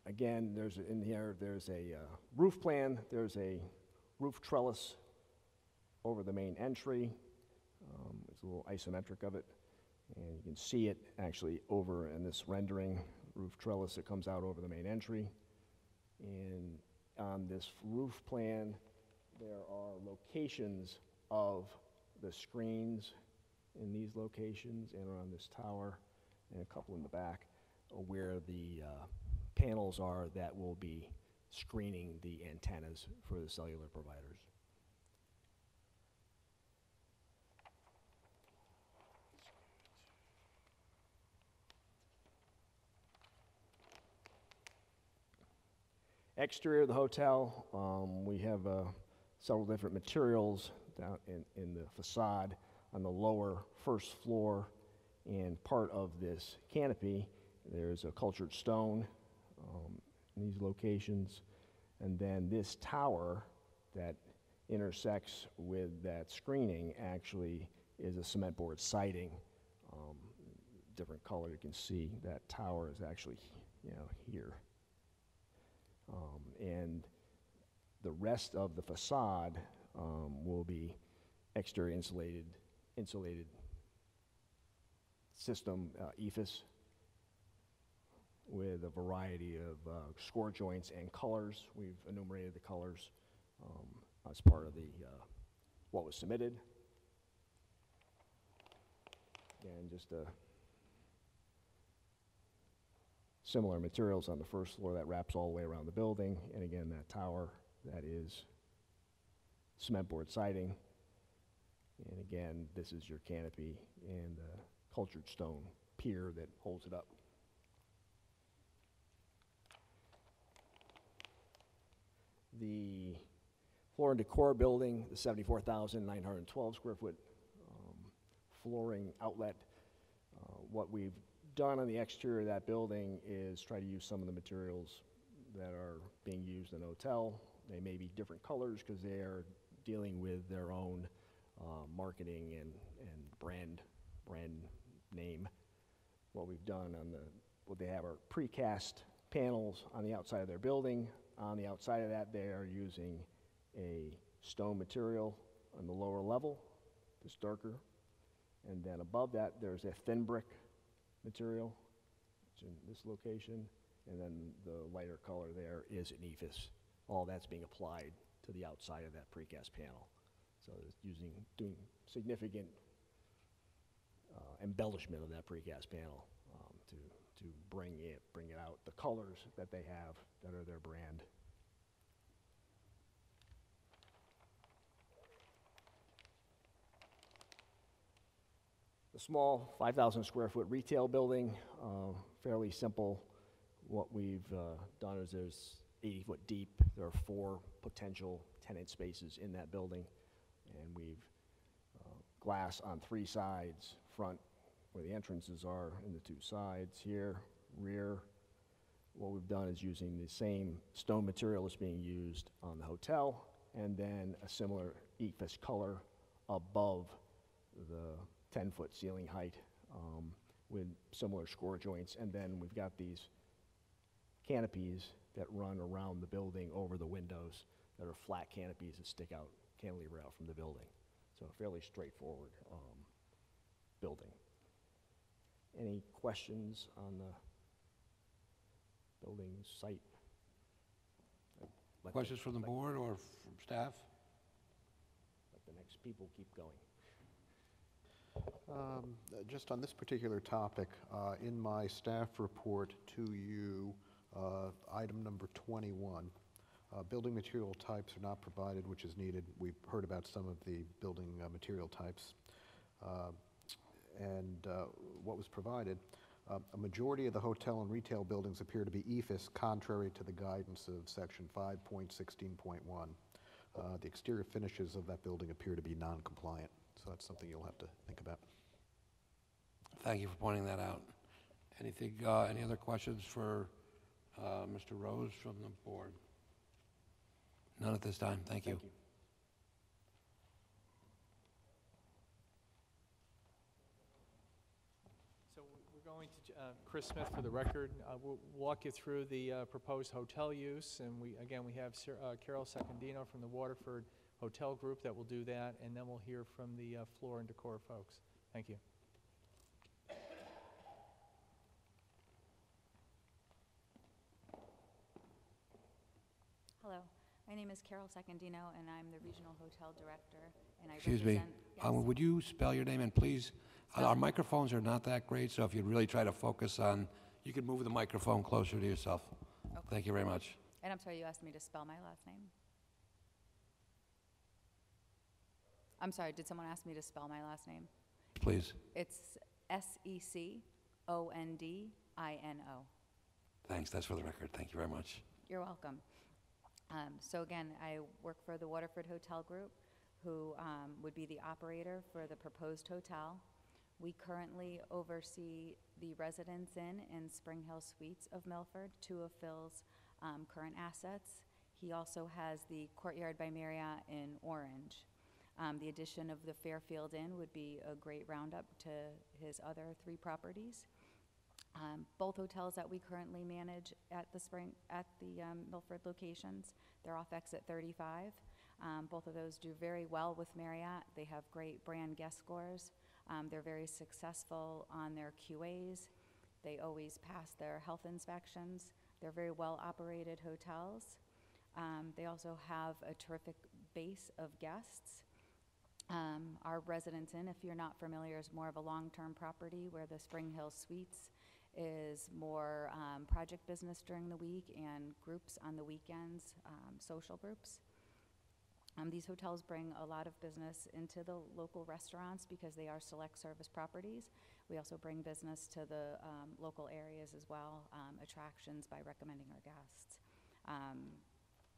S12: again, there's a roof plan. There's a roof trellis over the main entry. It's a little isometric of it, and you can see it actually over in this rendering roof trellis that comes out over the main entry. And on this roof plan, there are locations of the screens in these locations and around this tower, and a couple in the back where the panels are that will be screening the antennas for the cellular providers. Exterior of the hotel, we have several different materials down in the facade on the lower first floor, and part of this canopy, there's a cultured stone in these locations, and then this tower that intersects with that screening actually is a cement board siding, different color. You can see that tower is actually, here. And the rest of the facade will be exterior insulated system, EFIS, with a variety of score joints and colors. We've enumerated the colors as part of what was submitted. And just similar materials on the first floor that wraps all the way around the building. And again, that tower, that is cement board siding. And again, this is your canopy and the cultured stone pier that holds it up. The floor and decor building, the 74,912 square foot flooring outlet. What we've done on the exterior of that building is try to use some of the materials that are being used in a hotel. They may be different colors because they are dealing with their own marketing and brand name. What we've done what they have are precast panels on the outside of their building. On the outside of that, they are using a stone material on the lower level, this darker. And then above that, there's a thin brick material. It's in this location. And then the lighter color there is an EFIS. All that's being applied to the outside of that precast panel. So it's doing significant embellishment of that precast panel to bring it out, the colors that they have that are their brand. The small 5,000 square foot retail building, fairly simple. What we've done is there's 80 foot deep. There are 4 potential tenant spaces in that building, and we've glass on 3 sides, front where the entrances are, and the 2 sides here, rear. What what we've done is using the same stone material that's being used on the hotel, and then a similar EFS color above the 10-foot ceiling height with similar score joints. And then we've got these canopies that run around the building over the windows that are flat canopies that stick out, cantilever out from the building. So a fairly straightforward building. Any questions on the building site?
S1: Questions from the board or from staff?
S12: Let the next people keep going.
S6: Just on this particular topic, in my staff report to you, item number 21, building material types are not provided, which is needed. We've heard about some of the building material types. What was provided, a majority of the hotel and retail buildings appear to be EFS, contrary to the guidance of section 5.16.1. The exterior finishes of that building appear to be non-compliant, so that's something you'll have to think about.
S1: Thank you for pointing that out. Anything, any other questions for Mr. Rose from the board? None at this time. Thank you.
S12: Thank you.
S11: So we're going to, Chris Smith for the record, we'll walk you through the proposed hotel use, and we have Carol Secondino from the Waterford Hotel Group that will do that, and then we'll hear from the Floor and Decor folks. Thank you.
S13: Hello, my name is Carol Secondino, and I'm the Regional Hotel Director, and I
S1: Excuse me.
S13: represent... Yes.
S1: Would you spell your name? And please, our microphones are not that great, so if you'd really try to focus on, you could move the microphone closer to yourself.
S13: Okay.
S1: Thank you very much.
S13: And I'm sorry, you asked me to spell my last name? I'm sorry, did someone ask me to spell my last name?
S1: Please.
S13: It's Secondino.
S1: Thanks. That's for the record. Thank you very much.
S13: You're welcome. So again, I work for the Waterford Hotel Group, who would be the operator for the proposed hotel. We currently oversee the Residence Inn and Spring Hill Suites of Milford, two of Phil's current assets. He also has the Courtyard by Marriott in Orange. The addition of the Fairfield Inn would be a great roundup to his other three properties. Both hotels that we currently manage at the Milford locations, they're off exit 35. Both of those do very well with Marriott. They have great brand guest scores. They're very successful on their QAs. They always pass their health inspections. They're very well operated hotels. They also have a terrific base of guests. Our Residence Inn, if you're not familiar, is more of a long-term property, where the Spring Hill Suites is more project business during the week and groups on the weekends, social groups. These hotels bring a lot of business into the local restaurants because they are select service properties. We also bring business to the local areas as well, attractions by recommending our guests.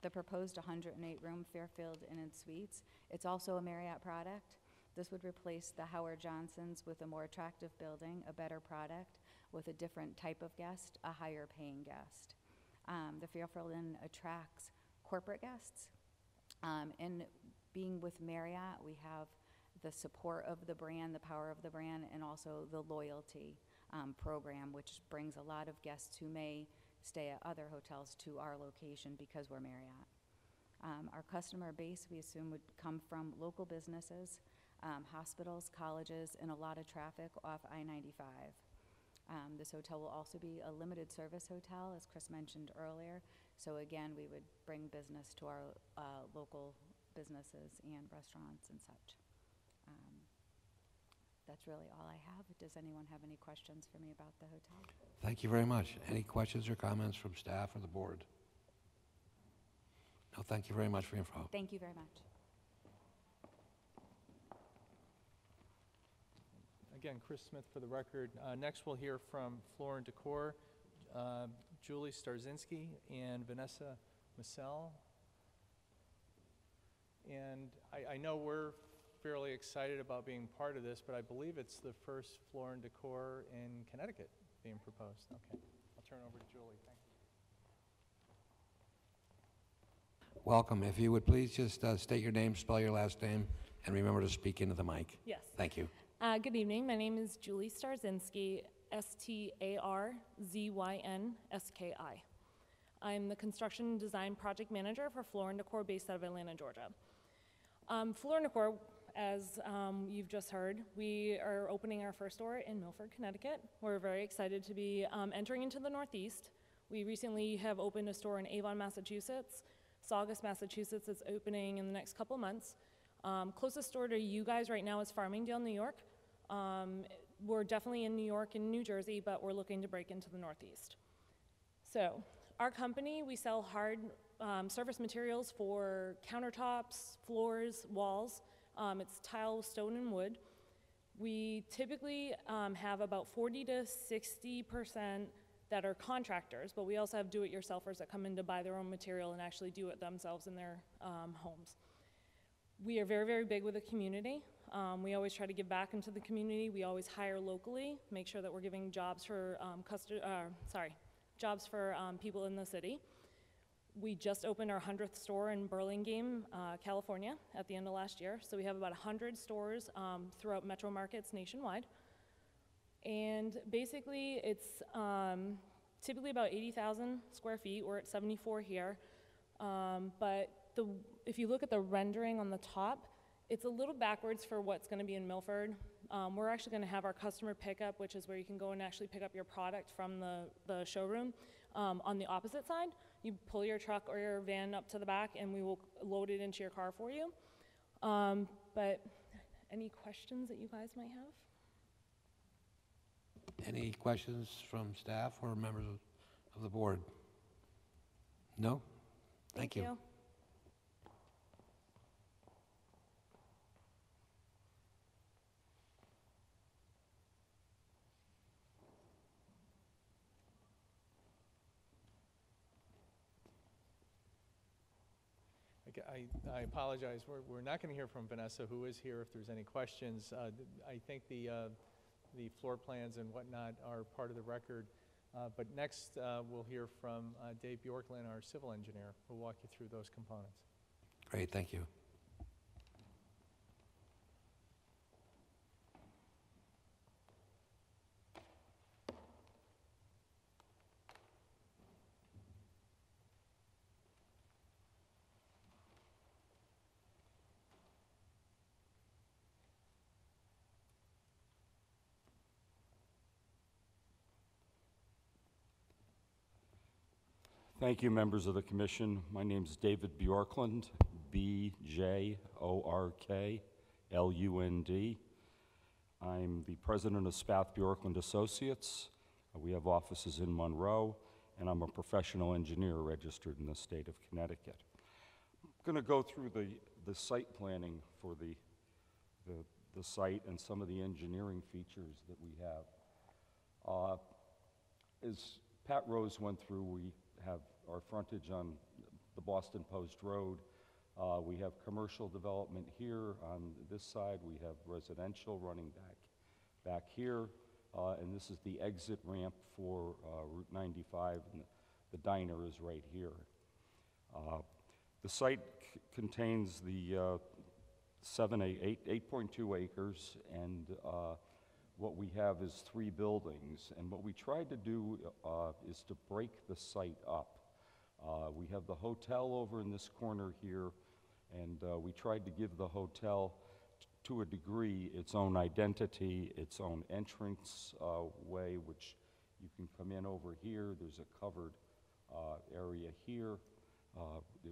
S13: The proposed 108-room Fairfield Inn and Suites, it's also a Marriott product. This would replace the Howard Johnson's with a more attractive building, a better product, with a different type of guest, a higher paying guest. The Fairfield Inn attracts corporate guests. And being with Marriott, we have the support of the brand, the power of the brand, and also the loyalty program, which brings a lot of guests who may stay at other hotels to our location because we're Marriott. Our customer base, we assume, would come from local businesses, hospitals, colleges, and a lot of traffic off I-95. This hotel will also be a limited service hotel, as Chris mentioned earlier. So again, we would bring business to our local businesses and restaurants and such. That's really all I have. Does anyone have any questions for me about the hotel?
S1: Thank you very much. Any questions or comments from staff or the board? No, thank you very much for your info.
S13: Thank you very much.
S11: Again, Chris Smith for the record. Next, we'll hear from Floor and Decor, Julie Starzinski and Vanessa Massell. And I know we're fairly excited about being part of this, but I believe it's the first Floor and Decor in Connecticut being proposed. Okay, I'll turn it over to Julie. Thank you.
S1: Welcome. If you would please just state your name, spell your last name, and remember to speak into the mic.
S14: Yes.
S1: Thank you.
S14: Good evening. My name is Julie Starzinski, Starzynski. I'm the Construction and Design Project Manager for Floor & Decor based out of Atlanta, Georgia. Floor & Decor, as you've just heard, we are opening our first store in Milford, Connecticut. We're very excited to be entering into the Northeast. We recently have opened a store in Avon, Massachusetts. Saugus, Massachusetts is opening in the next couple months. Closest store to you guys right now is Farmingdale, New York. We're definitely in New York and New Jersey, but we're looking to break into the Northeast. So, our company, we sell hard surface materials for countertops, floors, walls. It's tile, stone, and wood. We typically have about 40 to 60% that are contractors, but we also have do-it-yourselfers that come in to buy their own material and actually do it themselves in their homes. We are very, very big with the community. We always try to give back into the community. We always hire locally, make sure that we're giving jobs for people in the city. We just opened our 100th store in Burlingame, California at the end of last year. So we have about 100 stores throughout metro markets nationwide. And basically it's typically about 80,000 square feet. We're at 74 here. But if you look at the rendering on the top, it's a little backwards for what's going to be in Milford. We're actually going to have our customer pickup, which is where you can go and actually pick up your product from the showroom, on the opposite side. You pull your truck or your van up to the back, and we will load it into your car for you. But any questions that you guys might have?
S1: Any questions from staff or members of the board? No? Thank you.
S11: I apologize. We're not going to hear from Vanessa, who is here, if there's any questions. I think the floor plans and whatnot are part of the record. But next, we'll hear from Dave Bjorklund, our civil engineer, who'll walk you through those components.
S1: Great, thank you.
S15: Thank you, members of the commission. My name is David Bjorklund, B-J-O-R-K-L-U-N-D. I'm the president of Spath Bjorklund Associates. We have offices in Monroe, and I'm a professional engineer registered in the state of Connecticut. I'm going to go through the site planning for the site and some of the engineering features that we have. As Pat Rose went through, we have our frontage on the Boston Post Road. We have commercial development here on this side. We have residential running back here. And this is the exit ramp for Route 95, and the diner is right here. The site contains the 8.2 acres, and what we have is 3 buildings. And what we tried to do is to break the site up. We have the hotel over in this corner here, and we tried to give the hotel, to a degree, its own identity, its own entrance way, which you can come in over here. There's a covered area here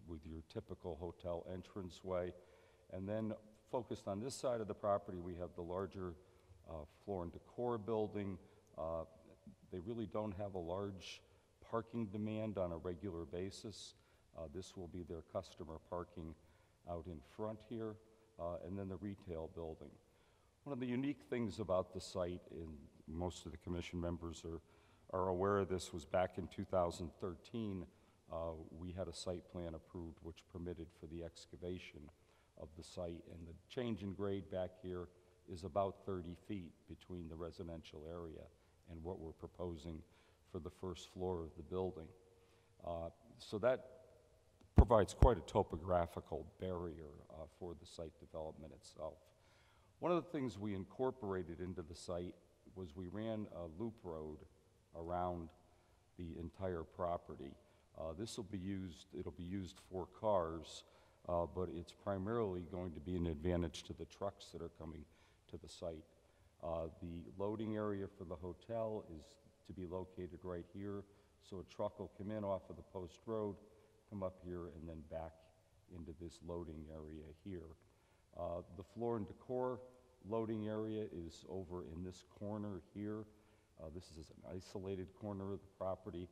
S15: with your typical hotel entranceway. And then focused on this side of the property, we have the larger floor and decor building. They really don't have a large parking demand on a regular basis. This will be their customer parking out in front here, and then the retail building. One of the unique things about the site, and most of the commission members are aware of this, was back in 2013, we had a site plan approved which permitted for the excavation of the site, and the change in grade back here is about 30 feet between the residential area and what we're proposing for the first floor of the building. So that provides quite a topographical barrier for the site development itself. One of the things we incorporated into the site was we ran a loop road around the entire property. This will be used, it'll be used for cars, but it's primarily going to be an advantage to the trucks that are coming to the site. The loading area for the hotel is to be located right here, so a truck will come in off of the post road, come up here, and then back into this loading area here. The floor and decor loading area is over in this corner here. This is an isolated corner of the property.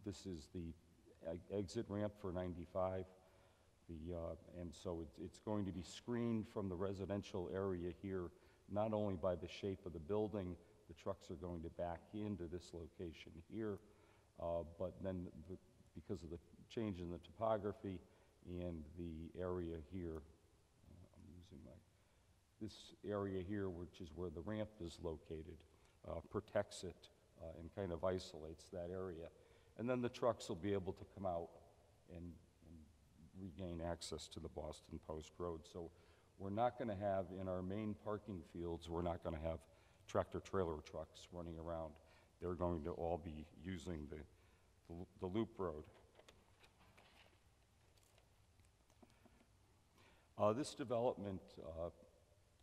S15: This is the exit ramp for 95. And so it's going to be screened from the residential area here, not only by the shape of the building, the trucks are going to back into this location here, but then because of the change in the topography and the area here, this area here, which is where the ramp is located, protects it and kind of isolates that area. And then the trucks will be able to come out and regain access to the Boston Post Road. So we're not going to have, in our main parking fields, we're not going to have tractor-trailer trucks running around. They're going to all be using the loop road. This development,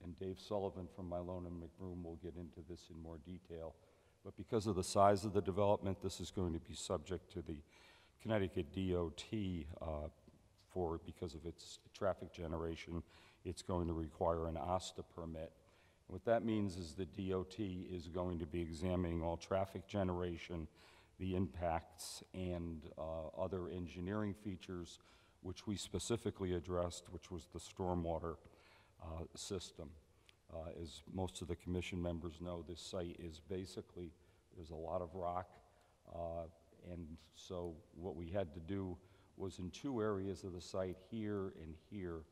S15: and Dave Sullivan from Mylone and McBroom will get into this in more detail, but because of the size of the development, this is going to be subject to the Connecticut DOT because of its traffic generation. It's going to require an ASTA permit. What that means is the DOT is going to be examining all traffic generation, the impacts, and other engineering features, which we specifically addressed, which was the stormwater system. As most of the commission members know, this site is basically, there's a lot of rock, and so what we had to do was in two areas of the site, here and here,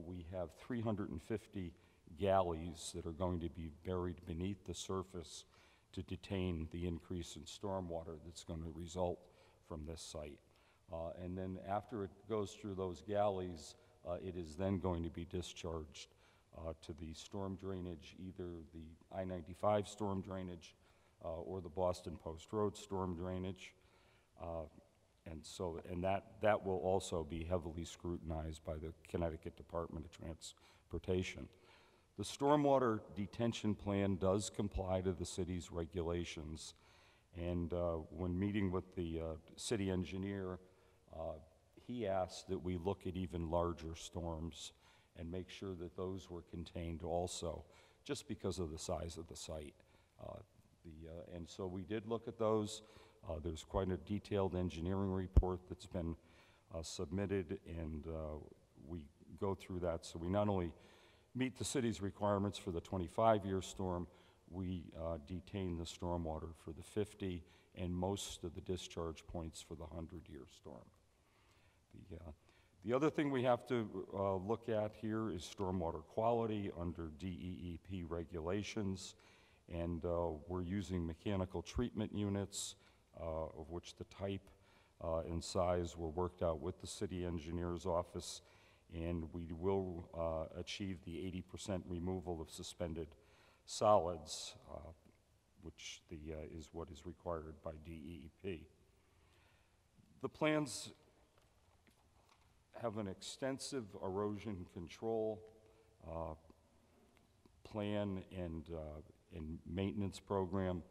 S15: we have 350 galleys that are going to be buried beneath the surface to detain the increase in stormwater that's going to result from this site. And then after it goes through those galleys, it is then going to be discharged to the storm drainage, either the I-95 storm drainage or the Boston Post Road storm drainage. And that will also be heavily scrutinized by the Connecticut Department of Transportation. The stormwater detention plan does comply to the city's regulations, and when meeting with the city engineer, he asked that we look at even larger storms and make sure that those were contained also, just because of the size of the site. And so we did look at those. There's quite a detailed engineering report that's been submitted, and we go through that. So we not only meet the city's requirements for the 25-year storm, we detain the stormwater for the 50 and most of the discharge points for the 100-year storm. The other thing we have to look at here is stormwater quality under DEEP regulations, and we're using mechanical treatment units, of which the type and size were worked out with the city engineer's office, and we will achieve the 80% removal of suspended solids, which is what is required by DEEP. The plans have an extensive erosion control plan and maintenance program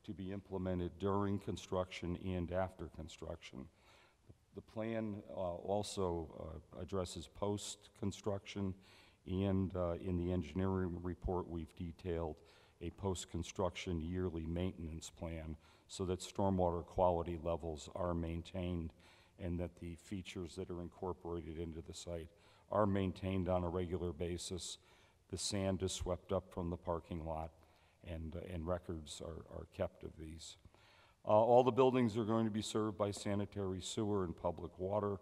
S15: to be implemented during construction and after construction. The plan also addresses post-construction, and in the engineering report we've detailed a post-construction yearly maintenance plan so that stormwater quality levels are maintained and that the features that are incorporated into the site are maintained on a regular basis. The sand is swept up from the parking lot, and records are kept of these. All the buildings are going to be served by sanitary sewer and public water.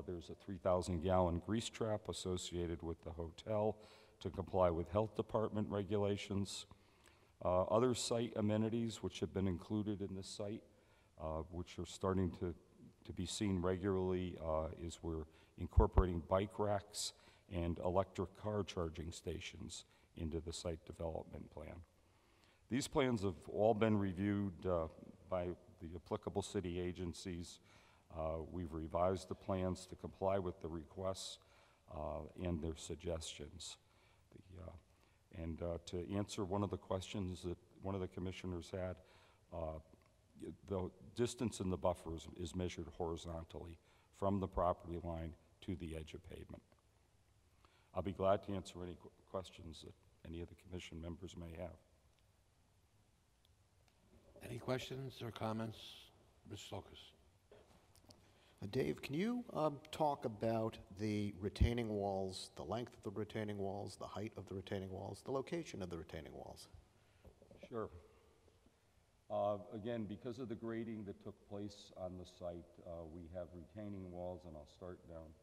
S15: There's a 3,000-gallon grease trap associated with the hotel to comply with health department regulations. Other site amenities which have been included in this site, which are starting to to be seen regularly is we're incorporating bike racks and electric car charging stations into the site development plan. These plans have all been reviewed by the applicable city agencies. We've revised the plans to comply with the requests and their suggestions. To answer one of the questions that one of the commissioners had, the distance in the buffer is measured horizontally from the property line to the edge of pavement. I'll be glad to answer any questions that any of the commission members may have.
S1: Any questions or comments? Ms. Slokas?
S6: Dave, can you talk about the retaining walls, the length of the retaining walls, the height of the retaining walls, the location of the retaining walls?
S15: Sure. Again, because of the grading that took place on the site, we have retaining walls, and I'll start down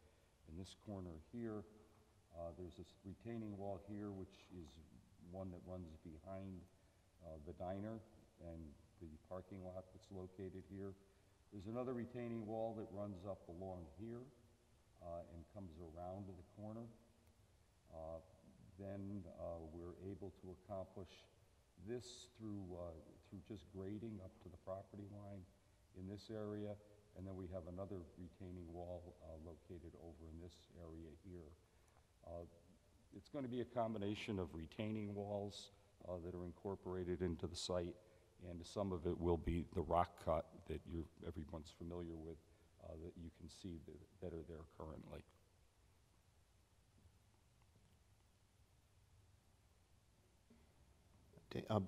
S15: in this corner here. There's this retaining wall here, which is one that runs behind the diner and the parking lot that's located here. There's another retaining wall that runs up along here and comes around to the corner. Then we're able to accomplish this through just grading up to the property line in this area, and then we have another retaining wall located over in this area here. It's going to be a combination of retaining walls that are incorporated into the site, and some of it will be the rock cut that everyone's familiar with that you can see that are there currently.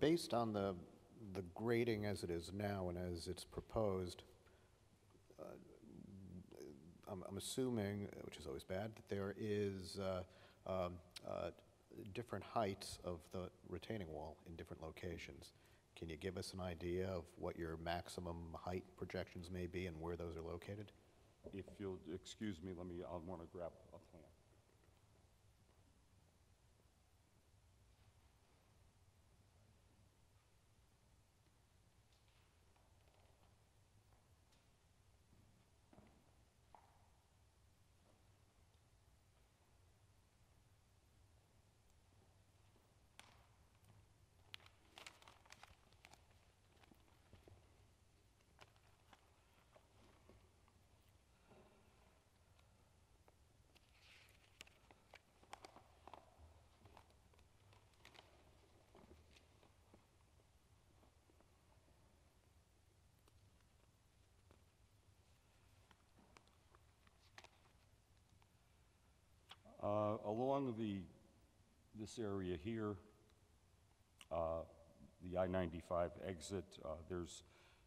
S6: Based on the grading as it is now and as it's proposed, I'm assuming, which is always bad, that there is different heights of the retaining wall in different locations. Can you give us an idea of what your maximum height projections may be and where those are located?
S15: If you'll excuse me, I'll want to grab a plan. Along this area here, the I-95 exit, there's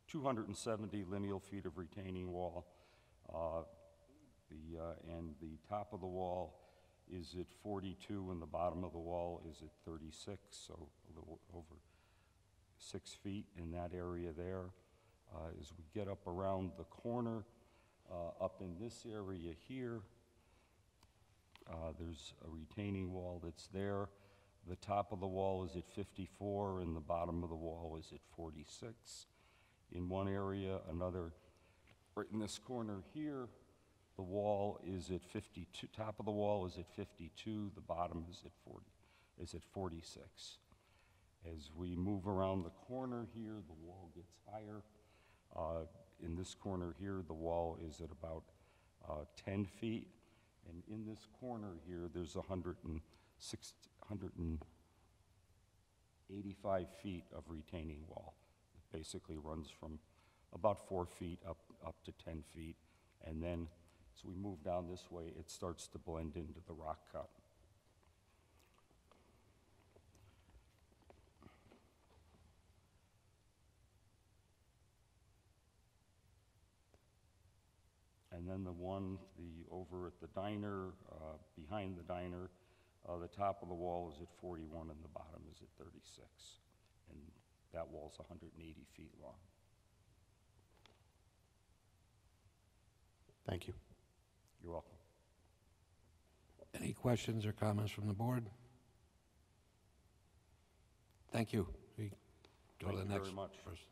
S15: 270 lineal feet of retaining wall. And the top of the wall is at 42, and the bottom of the wall is at 36, so a little over 6 feet in that area there. As we get up around the corner, up in this area here, there's a retaining wall that's there. The top of the wall is at 54, and the bottom of the wall is at 46. In one area, another, right in this corner here, the wall is at 52, top of the wall is at 52, the bottom is at 46. As we move around the corner here, the wall gets higher. In this corner here, the wall is at about 10 feet. And in this corner here, there's 185 feet of retaining wall. It basically runs from about 4 feet up to 10 feet. And then as we move down this way, it starts to blend into the rock cut. And then the one over at the diner, behind the diner, the top of the wall is at 41 and the bottom is at 36. And that wall's 180 feet long.
S6: Thank you.
S15: You're welcome.
S1: Any questions or comments from the board? Thank you. We go to the next person.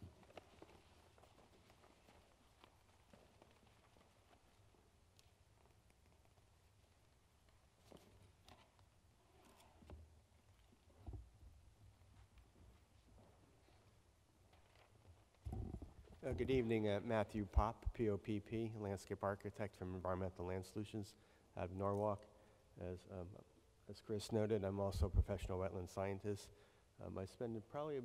S16: Good evening, Matthew Popp, P-O-P-P, landscape architect from Environmental Land Solutions out of Norwalk. As Chris noted, I'm also a professional wetland scientist. I spend probably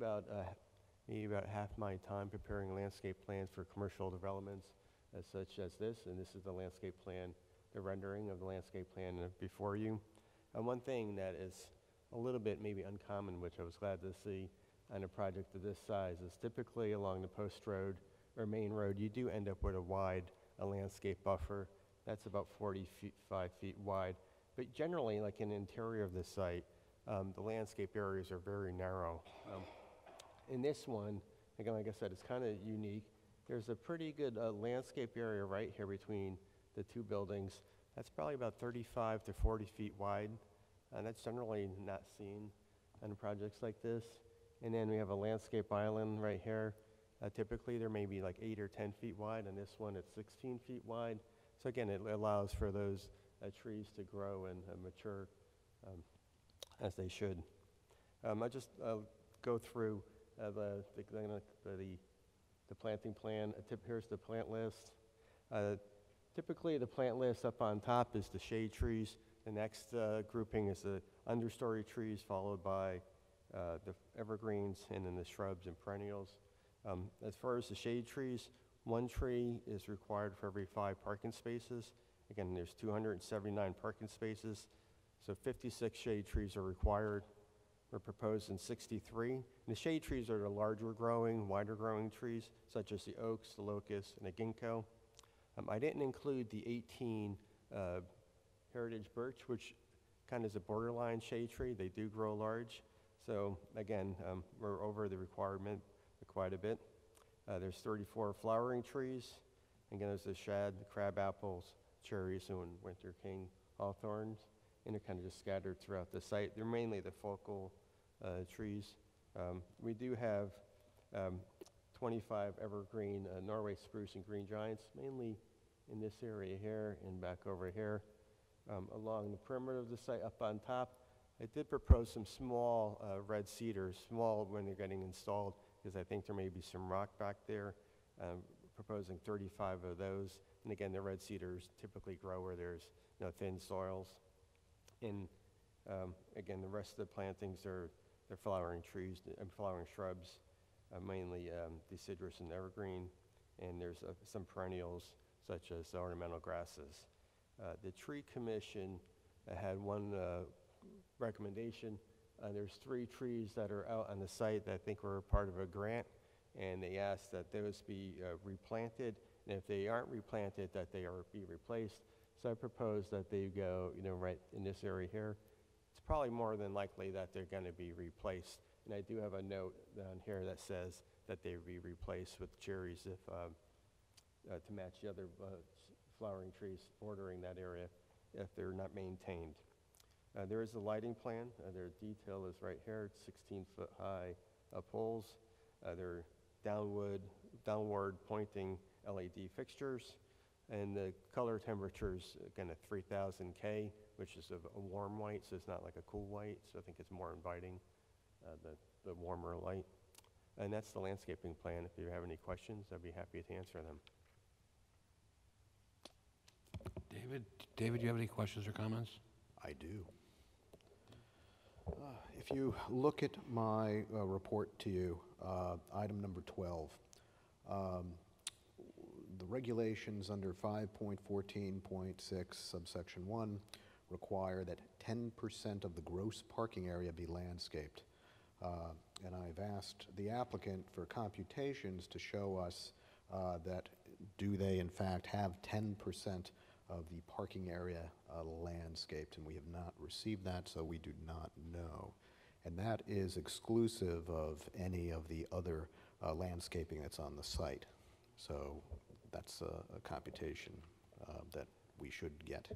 S16: maybe about half my time preparing landscape plans for commercial developments such as this, and this is the landscape plan, the rendering of the landscape plan before you. One thing that is a little bit maybe uncommon, which I was glad to see on a project of this size, is typically along the post road or main road, you do end up with a landscape buffer. That's about 45 feet wide. But generally, like in the interior of the site, the landscape areas are very narrow. In this one, again, like I said, it's kind of unique. There's a pretty good landscape area right here between the two buildings. That's probably about 35 to 40 feet wide, and that's generally not seen on projects like this. And then we have a landscape island right here. Typically, there may be like 8 or 10 feet wide, and this one, it's 16 feet wide. So again, it allows for those trees to grow and mature as they should. I'll just go through the planting plan. Here's the plant list. Typically, the plant list up on top is the shade trees. The next grouping is the understory trees, followed by the evergreens, and then the shrubs and perennials. As far as the shade trees, 1 tree is required for every 5 parking spaces. Again, there's 279 parking spaces, so 56 shade trees are required. We're proposing 63. And the shade trees are the larger growing, wider growing trees, such as the oaks, the locust, and the ginkgo. I didn't include the 18 heritage birch, which kind of is a borderline shade tree. They do grow large. So again, we're over the requirement quite a bit. There's 34 flowering trees. Again, there's the shad, the crab apples, cherries, and winter king hawthorns. And they're kind of just scattered throughout the site. They're mainly the focal trees. We do have 25 evergreen Norway spruce and green giants, mainly in this area here and back over here. Along the perimeter of the site up on top, I did propose some small red cedars, small when they're getting installed, because I think there may be some rock back there. Proposing 35 of those. And again, the red cedars typically grow where there's thin soils. And again, the rest of the plantings are flowering trees and flowering shrubs, mainly deciduous and evergreen. And there's some perennials such as ornamental grasses. The tree commission had one recommendation. There's 3 trees that are out on the site that I think were part of a grant, and they asked that those be replanted, and if they aren't replanted, that they be replaced. So I propose that they go, right in this area here. It's probably more than likely that they're going to be replaced, and I do have a note down here that says that they be replaced with cherries if to match the other flowering trees bordering that area if they're not maintained. There is a lighting plan. Their detail is right here. It's 16-foot high poles. They're downward pointing LED fixtures. And the color temperature is, again, a 3000 K, which is a warm white, so it's not like a cool white. So I think it's more inviting, the warmer light. And that's the landscaping plan. If you have any questions, I'd be happy to answer them.
S1: David, do you have any questions or comments?
S6: I do. If you look at my report to you, item number 12, the regulations under 5.14.6 subsection 1 require that 10% of the gross parking area be landscaped. And I've asked the applicant for computations to show us that do they in fact have 10% of the parking area landscaped, and we have not received that, so we do not know. And that is exclusive of any of the other landscaping that's on the site. So that's a computation that we should get.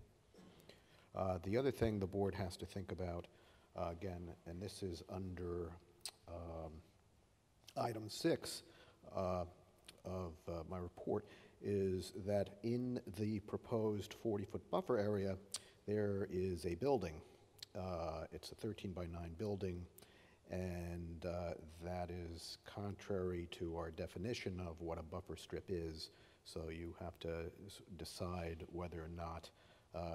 S6: The other thing the board has to think about, again, and this is under item 6 of my report, is that in the proposed 40-foot buffer area, there is a building. It's a 13 by 9 building, and that is contrary to our definition of what a buffer strip is. So you have to decide whether or not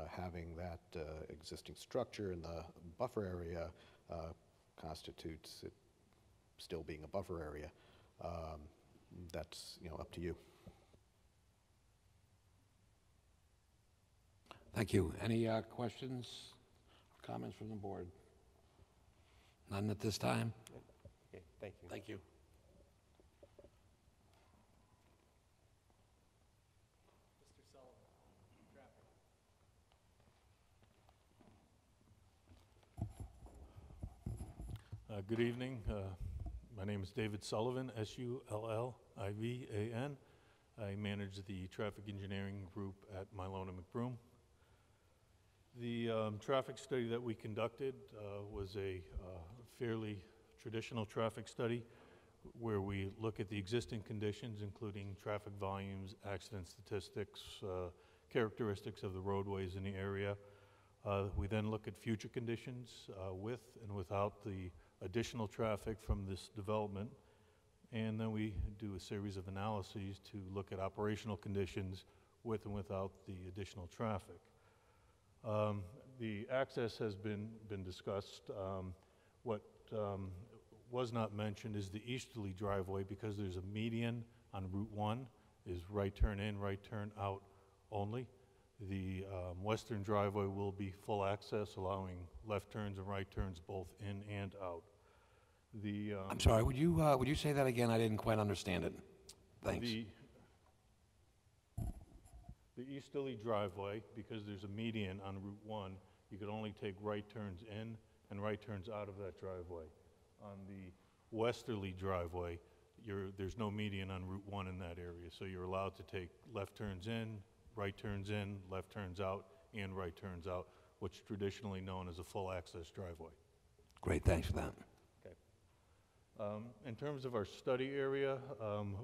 S6: having that existing structure in the buffer area constitutes it still being a buffer area. That's, up to you.
S1: Thank you. Any questions, comments from the board? None at this time?
S16: Okay, thank you.
S1: Thank you.
S11: Mr. Sullivan, traffic.
S17: Good evening. My name is David Sullivan, S-U-L-L-I-V-A-N. I manage the traffic engineering group at Milona McBroom. The traffic study that we conducted was a fairly traditional traffic study where we look at the existing conditions, including traffic volumes, accident statistics, characteristics of the roadways in the area. We then look at future conditions with and without the additional traffic from this development, and then we do a series of analyses to look at operational conditions with and without the additional traffic. The access has been discussed. What was not mentioned is the easterly driveway, because there's a median on Route 1, is right turn in, right turn out only. The western driveway will be full access, allowing left turns and right turns both in and out.
S1: I'm sorry, would you say that again? I didn't quite understand it. Thanks.
S17: The easterly driveway, because there's a median on Route 1, you could only take right turns in and right turns out of that driveway. On the westerly driveway, there's no median on Route 1 in that area, so you're allowed to take left turns in, left turns out, and right turns out, what's traditionally known as a full access driveway.
S1: Great, thanks for that.
S17: Okay. In terms of our study area,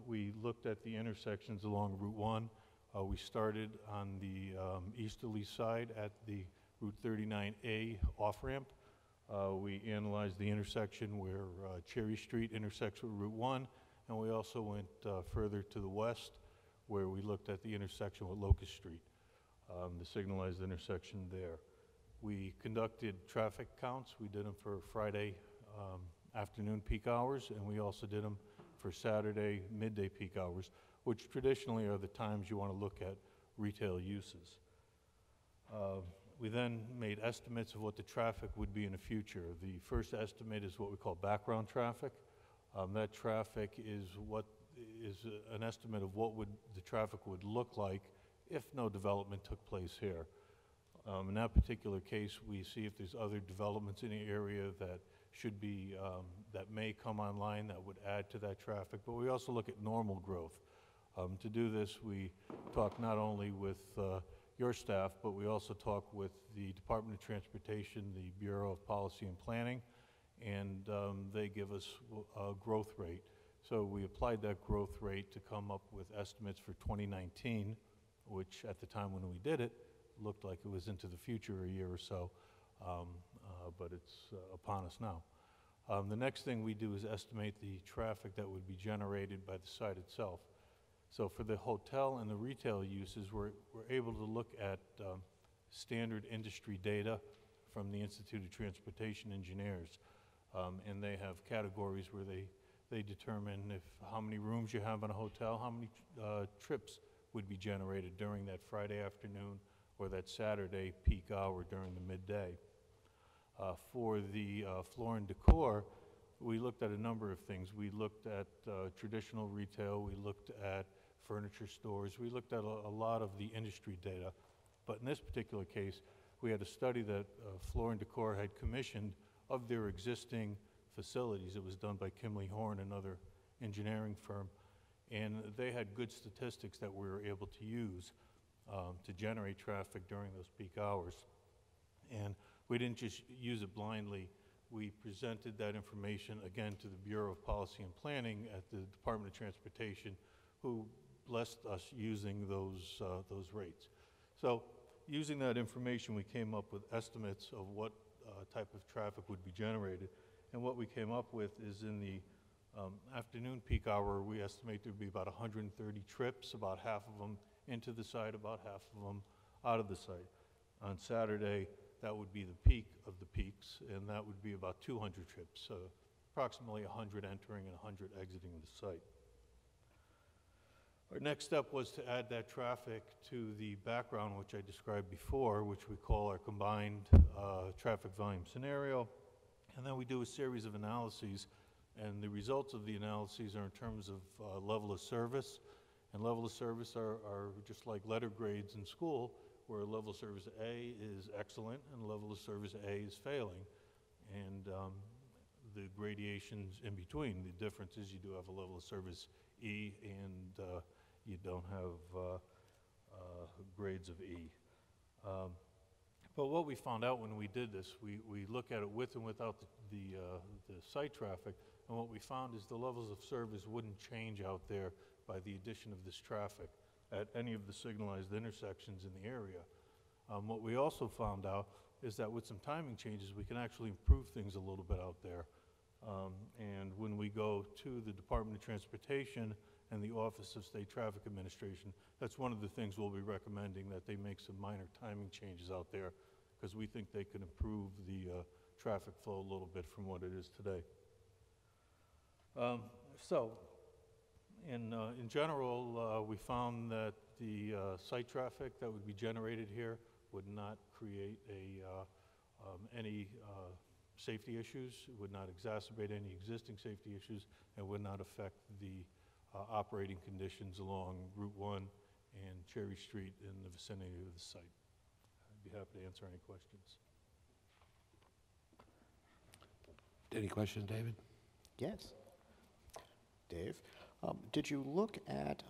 S17: we looked at the intersections along Route 1. We started on the easterly side at the Route 39A off-ramp. We analyzed the intersection where Cherry Street intersects with Route 1, and we also went further to the west where we looked at the intersection with Locust Street, the signalized intersection there. We conducted traffic counts. We did them for Friday afternoon peak hours, and we also did them for Saturday midday peak hours, which traditionally are the times you want to look at retail uses. We then made estimates of what the traffic would be in the future. The first estimate is what we call background traffic. That traffic is an estimate of what the traffic would look like if no development took place here. In that particular case, we see if there's other developments in the area that should be, that may come online that would add to that traffic, but we also look at normal growth. To do this, we talk not only with your staff, but we also talk with the Department of Transportation, the Bureau of Policy and Planning, and they give us a growth rate. So we applied that growth rate to come up with estimates for 2019, which at the time when we did it, looked like it was into the future a year or so, but it's upon us now. The next thing we do is estimate the traffic that would be generated by the site itself. So for the hotel and the retail uses, we're able to look at standard industry data from the Institute of Transportation Engineers, and they have categories where they determine how many rooms you have in a hotel, how many trips would be generated during that Friday afternoon or that Saturday peak hour during the midday. For the floor and decor, we looked at a number of things. We looked at traditional retail, we looked at furniture stores, we looked at a lot of the industry data. But in this particular case, we had a study that Floor and Decor had commissioned of their existing facilities. It was done by Kimley Horn, another engineering firm, and they had good statistics that we were able to use to generate traffic during those peak hours. And we didn't just use it blindly. We presented that information again to the Bureau of Policy and Planning at the Department of Transportation, who blessed us using those rates. So using that information, we came up with estimates of what type of traffic would be generated. And what we came up with is in the afternoon peak hour, we estimate there'd be about 130 trips, about half of them into the site, about half of them out of the site. On Saturday, that would be the peak of the peaks, and that would be about 200 trips, so approximately 100 entering and 100 exiting the site. Our next step was to add that traffic to the background, which I described before, which we call our combined traffic volume scenario. And then we do a series of analyses, and the results of the analyses are in terms of level of service. And level of service are just like letter grades in school, where level of service A is excellent and level of service A is failing. And the gradations in between, the difference is you do have a level of service E and you don't have grades of E. But what we found out when we did this, we look at it with and without the site traffic, and what we found is the levels of service wouldn't change out there by the addition of this traffic at any of the signalized intersections in the area. What we also found out is that with some timing changes, we can actually improve things a little bit out there. And when we go to the Department of Transportation and the Office of State Traffic Administration, that's one of the things we'll be recommending, that they make some minor timing changes out there, because we think they can improve the traffic flow a little bit from what it is today. In general, we found that the site traffic that would be generated here would not create any safety issues, it would not exacerbate any existing safety issues, and would not affect the operating conditions along Route 1 and Cherry Street in the vicinity of the site. I'd be happy to answer any questions.
S1: Any questions, David?
S6: Yes. Dave, did you look at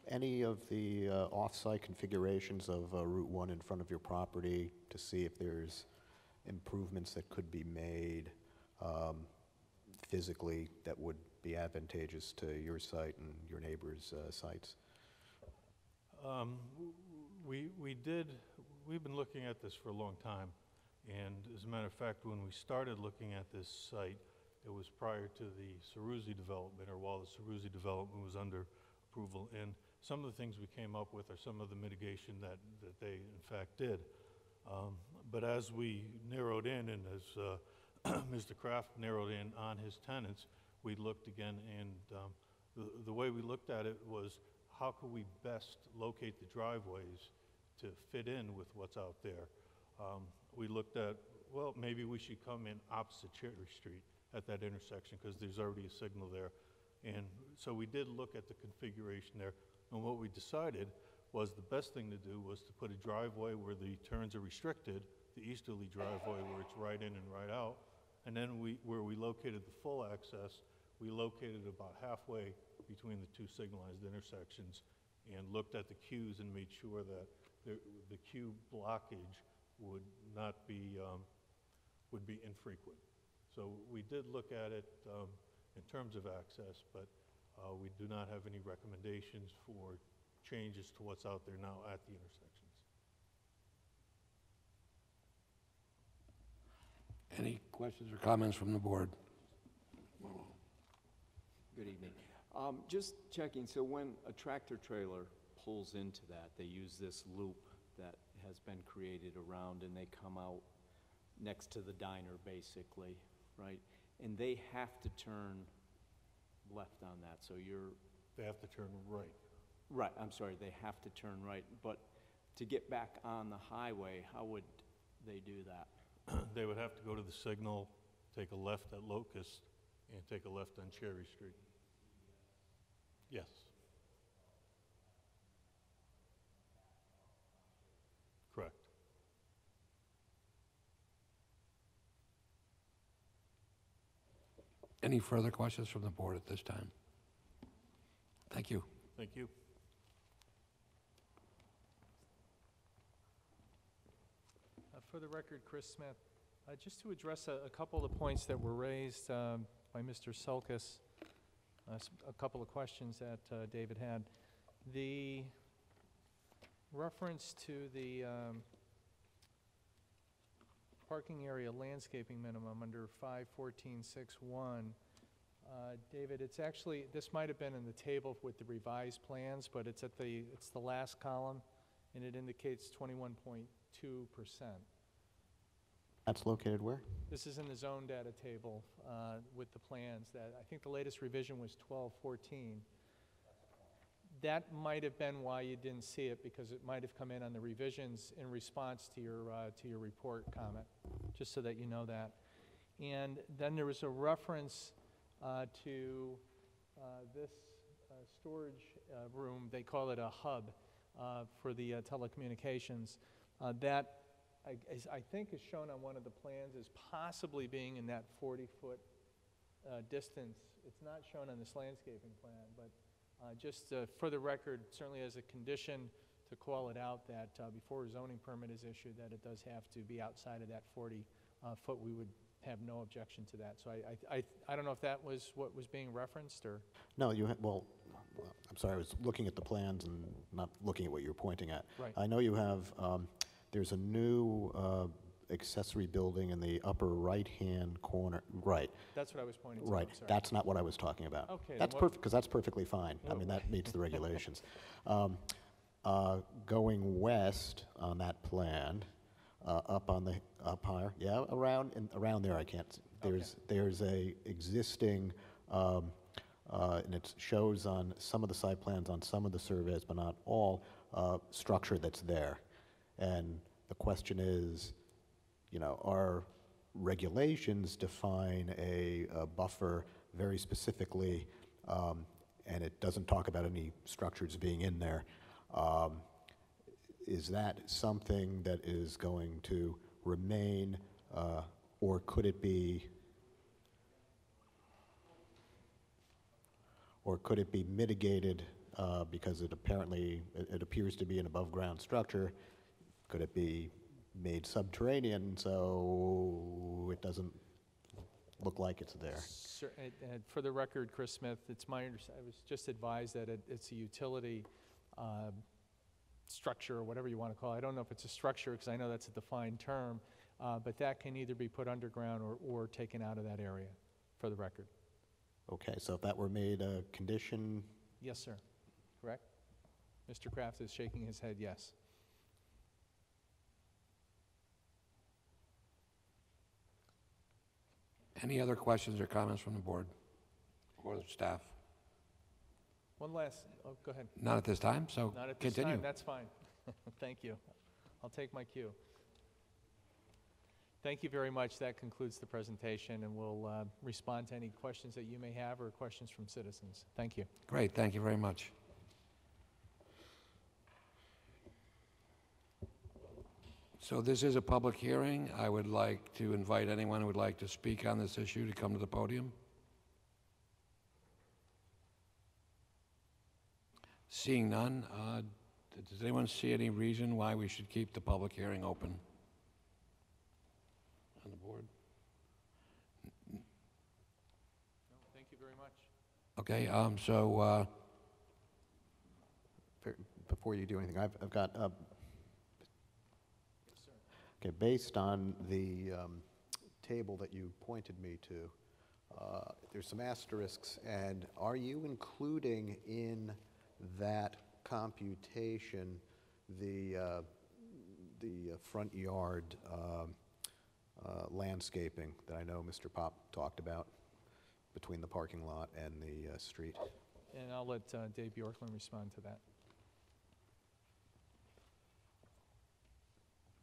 S6: any of the off-site configurations of Route 1 in front of your property to see if there's improvements that could be made physically that would be advantageous to your site and your neighbors' sites?
S17: We've been looking at this for a long time, and as a matter of fact, when we started looking at this site, it was prior to the Ceruzzi development, or while the Ceruzzi development was under approval, and some of the things we came up with are some of the mitigation that they in fact did. But as we narrowed in, and as Mr. Kraft narrowed in on his tenants, we looked again, and the way we looked at it was, how could we best locate the driveways to fit in with what's out there? We looked at, well, maybe we should come in opposite Cherry Street at that intersection, because there's already a signal there. And so we did look at the configuration there, and what we decided was the best thing to do was to put a driveway where the turns are restricted, the easterly driveway where it's right in and right out, and then where we located the full access, we located about halfway between the two signalized intersections and looked at the queues and made sure that the queue blockage would not be, would be infrequent. So we did look at it in terms of access, but we do not have any recommendations for changes to what's out there now at the intersections.
S1: Any questions or comments from the board?
S5: Good evening. Just checking, so when a tractor trailer pulls into that, they use this loop that has been created around, and they come out next to the diner, basically, right? And they have to turn left on that, so
S17: They have to turn right.
S5: Right, I'm sorry, they have to turn right, but to get back on the highway, how would they do that?
S17: They would have to go to the signal, take a left at Locust, and take a left on Cherry Street. Yes. Correct.
S1: Any further questions from the board at this time? Thank you.
S17: Thank you.
S11: For the record, Chris Smith, just to address a couple of the points that were raised by Mr. Sulkus, a couple of questions that David had. The reference to the parking area landscaping minimum under 51461. David, it's actually, this might have been in the table with the revised plans, but it's it's the last column, and it indicates 21.2%.
S6: That's located where?
S11: This is in the zone data table with the plans that, I think the latest revision was 1214. That might have been why you didn't see it, because it might have come in on the revisions in response to your report comment, just so that you know that. And then there was a reference to this storage room. They call it a hub for the telecommunications. That I think is shown on one of the plans as possibly being in that 40-foot distance. It's not shown on this landscaping plan, but just for the record, certainly as a condition to call it out, that before a zoning permit is issued, that it does have to be outside of that 40-foot. We would have no objection to that. So I don't know if that was what was being referenced, or?
S6: No, well, I'm sorry, I was looking at the plans and not looking at what you were pointing at.
S11: Right.
S6: I know you have, there's a new accessory building in the upper right-hand corner, right.
S11: That's what I was pointing to.
S6: Right,
S11: I'm sorry.
S6: that's not what I was talking about.
S11: Okay,
S6: That's
S11: then
S6: perfect, because that's perfectly fine. I mean, that meets the regulations. Going west on that plan, up higher, yeah, around there, I can't, there's a existing, and it shows on some of the site plans, on some of the surveys, but not all, structure that's there. And the question is, you know, our regulations define a buffer very specifically, and it doesn't talk about any structures being in there. Is that something that is going to remain, or could it be mitigated because it appears to be an above-ground structure? Could it be made subterranean so it doesn't look like it's there?
S11: And for the record, Chris Smith, it's my understanding, I was just advised that it's a utility structure, or whatever you want to call it. I don't know if it's a structure, because I know that's a defined term, but that can either be put underground or taken out of that area, for the record.
S6: Okay, so if that were made a condition?
S11: Yes, sir. Correct? Mr. Kraft is shaking his head yes.
S1: Any other questions or comments from the board or the staff?
S11: One last, go ahead.
S1: Not at this time, so
S11: Not at this
S1: continue.
S11: time, that's fine. Thank you. I'll take my cue. Thank you very much. That concludes the presentation, and we'll respond to any questions that you may have or questions from citizens. Thank you.
S1: Great, thank you very much. So this is a public hearing. I would like to invite anyone who would like to speak on this issue to come to the podium. Seeing none, does anyone see any reason why we should keep the public hearing open on the board?
S11: No, thank you very much.
S1: Okay, so
S6: Before you do anything, I've got,
S11: Yes, sir.
S6: okay, based on the table that you pointed me to, there's some asterisks, and are you including in that computation the front yard landscaping that I know Mr. Pop talked about between the parking lot and the street?
S11: And I'll let Dave Bjorklund respond to that.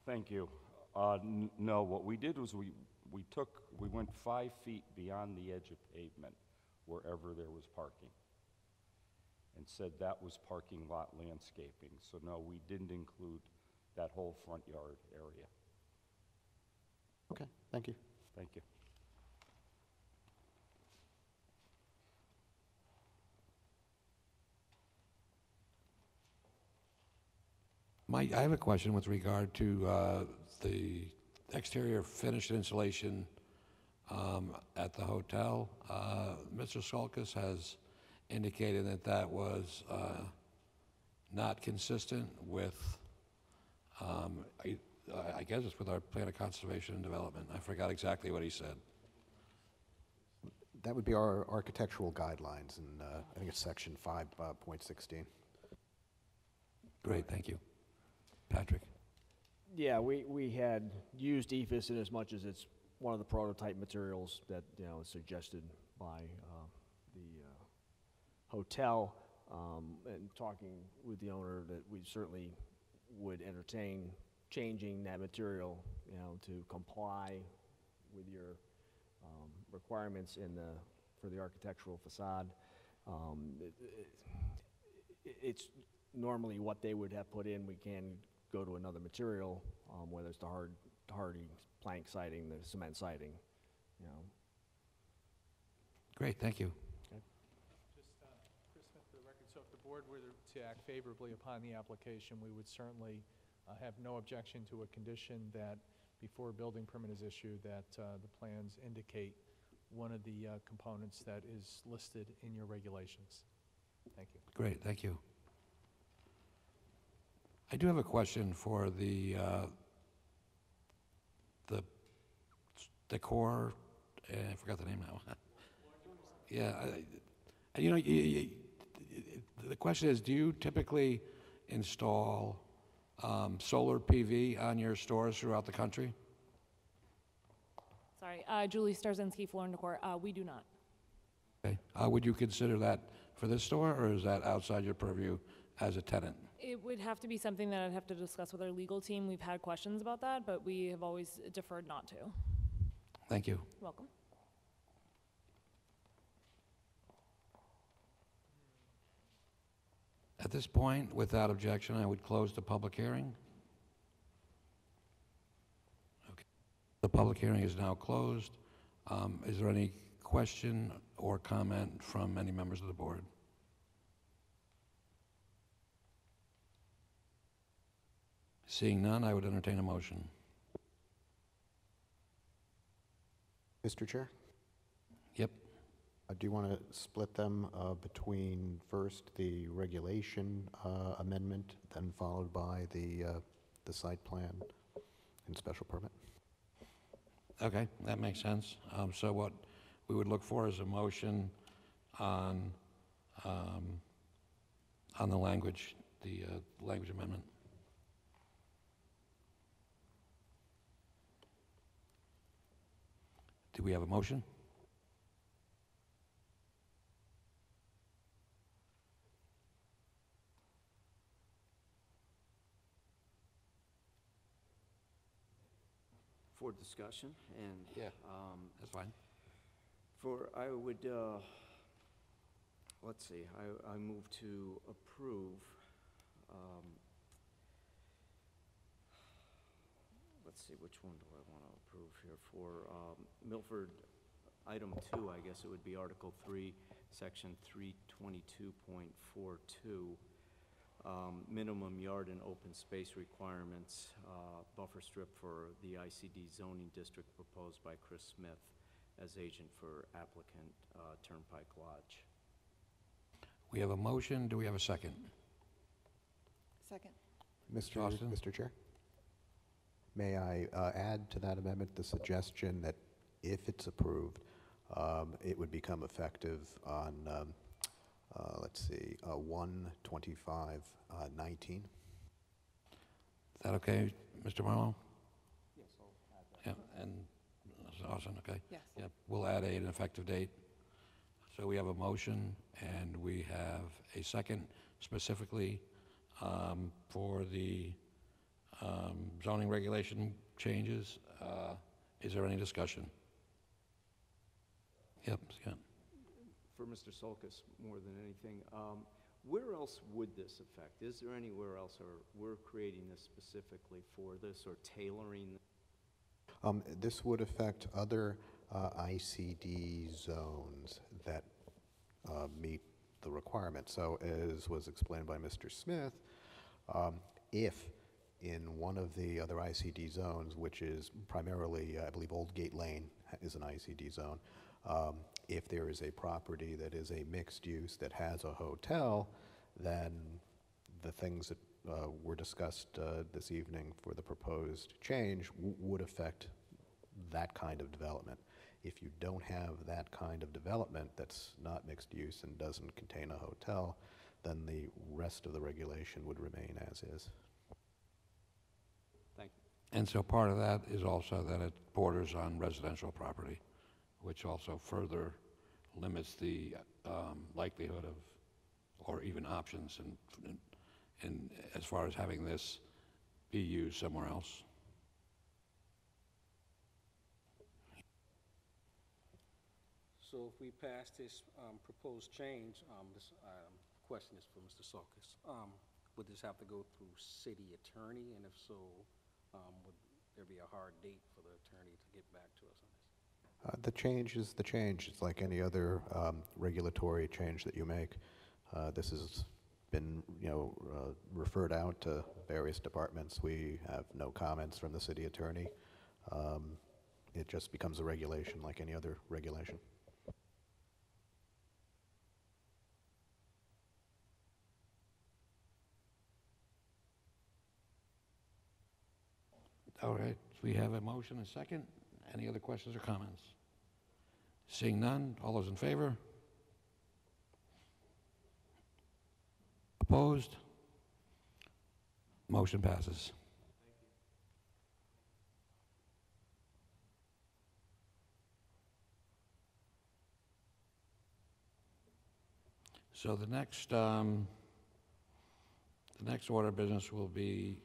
S15: Thank you. No, what we did was we went 5 feet beyond the edge of pavement wherever there was parking, and said that was parking lot landscaping. So no, we didn't include that whole front yard area.
S6: Okay, thank you.
S15: Thank you.
S1: Mike, I have a question with regard to the exterior finished insulation at the hotel. Mr. Skolkas has indicated that that was not consistent with, I guess it's with our plan of conservation and development. I forgot exactly what he said.
S6: That would be our architectural guidelines, and I think it's section 5.16.
S1: Great, thank you. Patrick?
S12: Yeah, we had used EFS in as much as it's one of the prototype materials that, you know, is suggested by the hotel, and talking with the owner that we certainly would entertain changing that material, you know, to comply with your requirements for the architectural facade. It's normally what they would have put in. We can go to another material, whether it's the hardy plank siding, the cement siding, you know.
S1: Great, thank you.
S11: Just, Chris Smith, for the record, so if the board were to act favorably upon the application, we would certainly have no objection to a condition that before a building permit is issued, that the plans indicate one of the components that is listed in your regulations. Thank you.
S1: Great, thank you. I do have a question for the decor, I forgot the name now. Yeah, you know, the question is, do you typically install solar PV on your stores throughout the country?
S14: Sorry, Julie Starzinski, Floor and Decor. We do not.
S1: Okay. Would you consider that for this store, or is that outside your purview as a tenant?
S14: It would have to be something that I'd have to discuss with our legal team. We've had questions about that, but we have always deferred not to.
S1: Thank you.
S14: Welcome.
S1: At this point, without objection, I would close the public hearing. Okay. The public hearing is now closed. Is there any question or comment from any members of the board? Seeing none, I would entertain a motion.
S6: Mr. Chair?
S1: Yep.
S6: Do you want to split them between first the regulation amendment, then followed by the site plan and special permit?
S1: Okay, that makes sense. So what we would look for is a motion on the language, language amendment. Do we have a motion?
S5: For discussion, and
S1: Yeah, that's fine.
S5: I would, let's see, I move to approve, let's see, which one do I want to approve here? For Milford, item 2, I guess it would be Article 3, Section 322.42, minimum yard and open space requirements, buffer strip for the ICD zoning district proposed by Chris Smith as agent for applicant Turnpike Lodge.
S1: We have a motion. Do we have a second?
S2: Second.
S6: Mr. Chair? May I add to that amendment the suggestion that if it's approved, it would become effective on, let's see, 1/25/19?
S1: Is that okay, Mr. Marlowe?
S5: Yes, I'll add that.
S1: Yeah, and that's awesome, okay?
S2: Yes.
S1: Yep, we'll add an effective date. So we have a motion, and we have a second specifically for the zoning regulation changes. Is there any discussion? Yep, Scott.
S5: For Mr. Solkis, more than anything, where else would this affect? Is there anywhere else, or we're creating this specifically for this, or tailoring?
S6: This would affect other ICD zones that meet the requirements. So as was explained by Mr. Smith, if in one of the other ICD zones, which is primarily, I believe, Old Gate Lane is an ICD zone, if there is a property that is a mixed use that has a hotel, then the things that were discussed this evening for the proposed change would affect that kind of development. If you don't have that kind of development that's not mixed use and doesn't contain a hotel, then the rest of the regulation would remain as is.
S4: Thank you.
S1: And so part of that is also that it borders on residential property, which also further limits the likelihood of, or even options in as far as having this be used somewhere else.
S4: So if we pass this proposed change, this question is for Mr. Sulkus. Would this have to go through city attorney, and if so, would there be a hard date for the attorney to get back to us on this?
S6: The change is the change. It's like any other regulatory change that you make. This has been, referred out to various departments. We have no comments from the city attorney. It just becomes a regulation like any other regulation.
S1: All right, we have a motion and a second. Any other questions or comments? Seeing none, all those in favor? Opposed? Motion passes. So the next order of business will be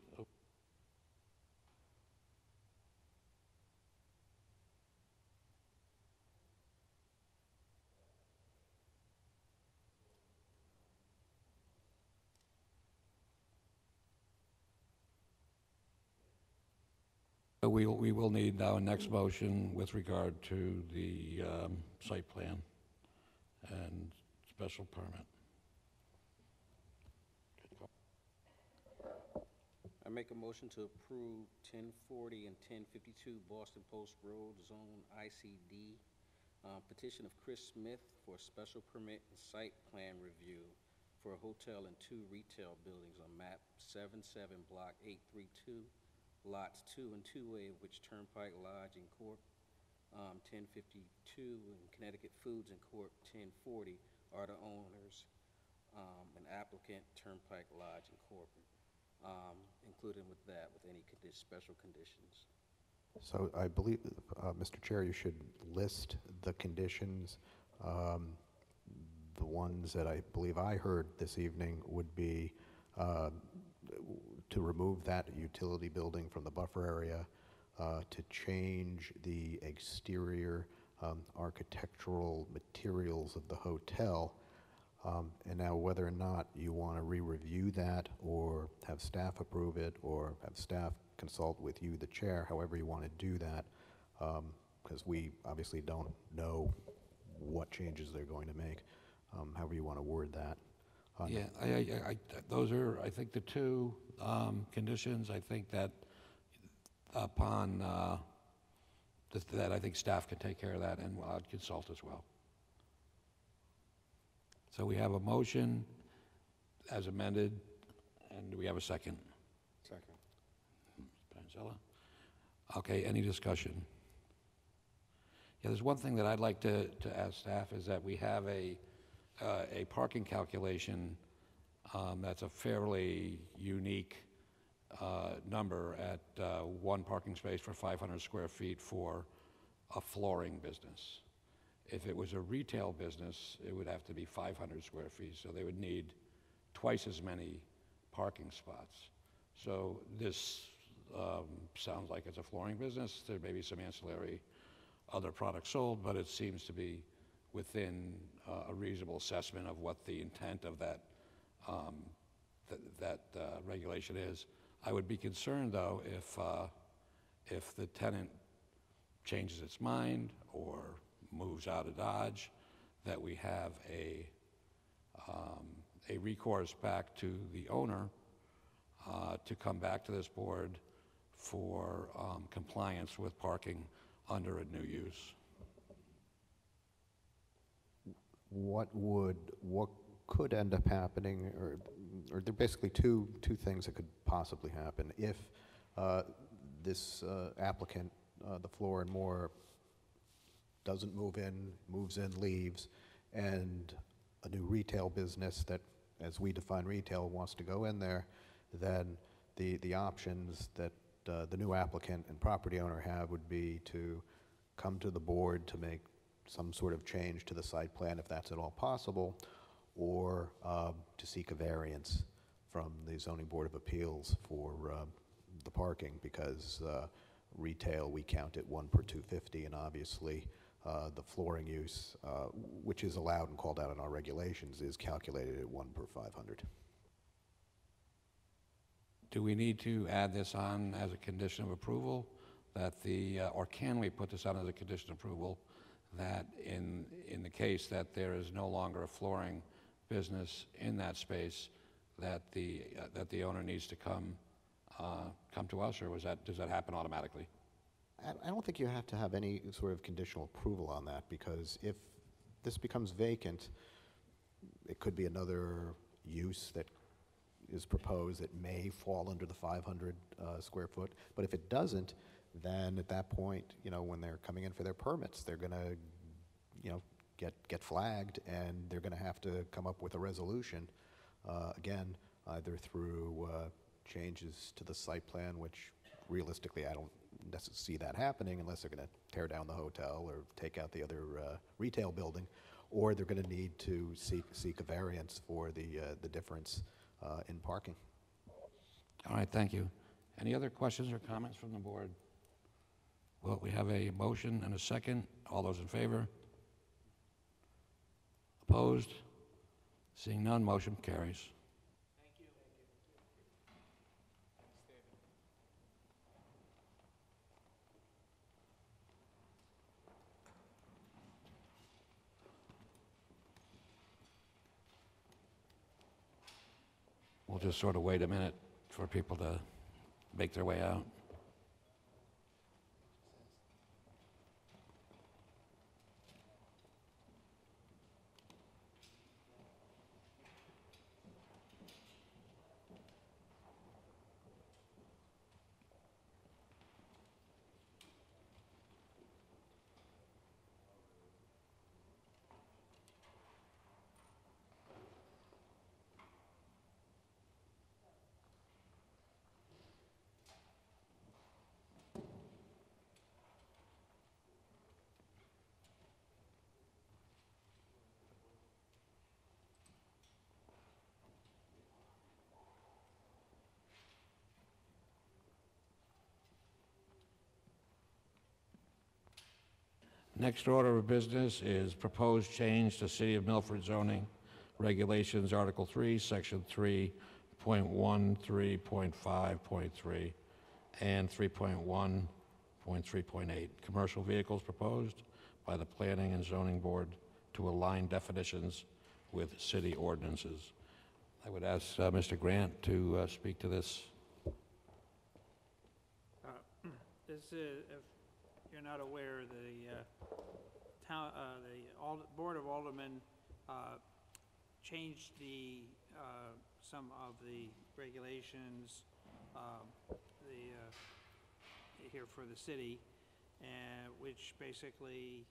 S1: we will need now a next motion with regard to the site plan and special permit.
S4: I make a motion to approve 1040 and 1052 Boston Post Road, Zone ICD, petition of Chris Smith for a special permit and site plan review for a hotel and 2 retail buildings on map 77, block 832, lots 2 and 2A, of which Turnpike Lodge and Corp. 1052 and Connecticut Foods and Corp. 1040 are the owners, and applicant Turnpike Lodge and Corp. Including with that, with any special conditions.
S6: So I believe, Mr. Chair, you should list the conditions. The ones that I believe I heard this evening would be to remove that utility building from the buffer area, to change the exterior architectural materials of the hotel, and now whether or not you want to re-review that or have staff approve it or have staff consult with you, the chair, however you want to do that, because we obviously don't know what changes they're going to make, however you want to word that.
S1: Yeah, those are, I think, the 2 conditions. I think that upon that, I think staff can take care of that, and I'd consult as well. So we have a motion as amended, and do we have a second?
S8: Second.
S1: Panzella? Okay, any discussion? Yeah, there's one thing that I'd like to ask staff is that we have a parking calculation that's a fairly unique number at 1 parking space for 500 square feet for a flooring business. If it was a retail business, it would have to be 500 square feet, so they would need twice as many parking spots. So this sounds like it's a flooring business. There may be some ancillary other products sold, but it seems to be within a reasonable assessment of what the intent of that regulation is. I would be concerned, though, if the tenant changes its mind or moves out of Dodge, that we have a recourse back to the owner to come back to this board for compliance with parking under a new use.
S6: What could end up happening, or or there are basically two things that could possibly happen. If this applicant, the Floor and More, doesn't move in, moves in, leaves, and a new retail business that, as we define retail, wants to go in there, then the options that the new applicant and property owner have would be to come to the board to make some sort of change to the site plan, if that's at all possible, or to seek a variance from the Zoning Board of Appeals for the parking, because retail, we count it 1 per 250, and obviously the flooring use, which is allowed and called out in our regulations, is calculated at 1 per 500.
S1: Do we need to add this on as a condition of approval, that or can we put this on as a condition of approval, that in the case that there is no longer a flooring business in that space, that the owner needs to come to us, or does that happen automatically?
S6: I don't think you have to have any sort of conditional approval on that, because if this becomes vacant, it could be another use that is proposed that may fall under the 500 square foot. But if it doesn't, then at that point, when they're coming in for their permits, they're going to, get flagged, and they're going to have to come up with a resolution, again, either through changes to the site plan, which realistically I don't necessarily see that happening unless they're going to tear down the hotel or take out the other retail building, or they're going to need to seek a variance for the difference in parking.
S1: All right, thank you. Any other questions or comments from the board? Well, we have a motion and a second. All those in favor? Opposed? Seeing none, motion carries. We'll just sort of wait a minute for people to make their way out. Next order of business is proposed change to City of Milford zoning regulations, Article 3, Section 3.13.5.3 and 3.1.3.8. Commercial vehicles proposed by the Planning and Zoning Board to align definitions with city ordinances. I would ask Mr. Grant to speak to this.
S3: This is, if you're not aware, the Board of Aldermen changed some of the regulations here for the city, which basically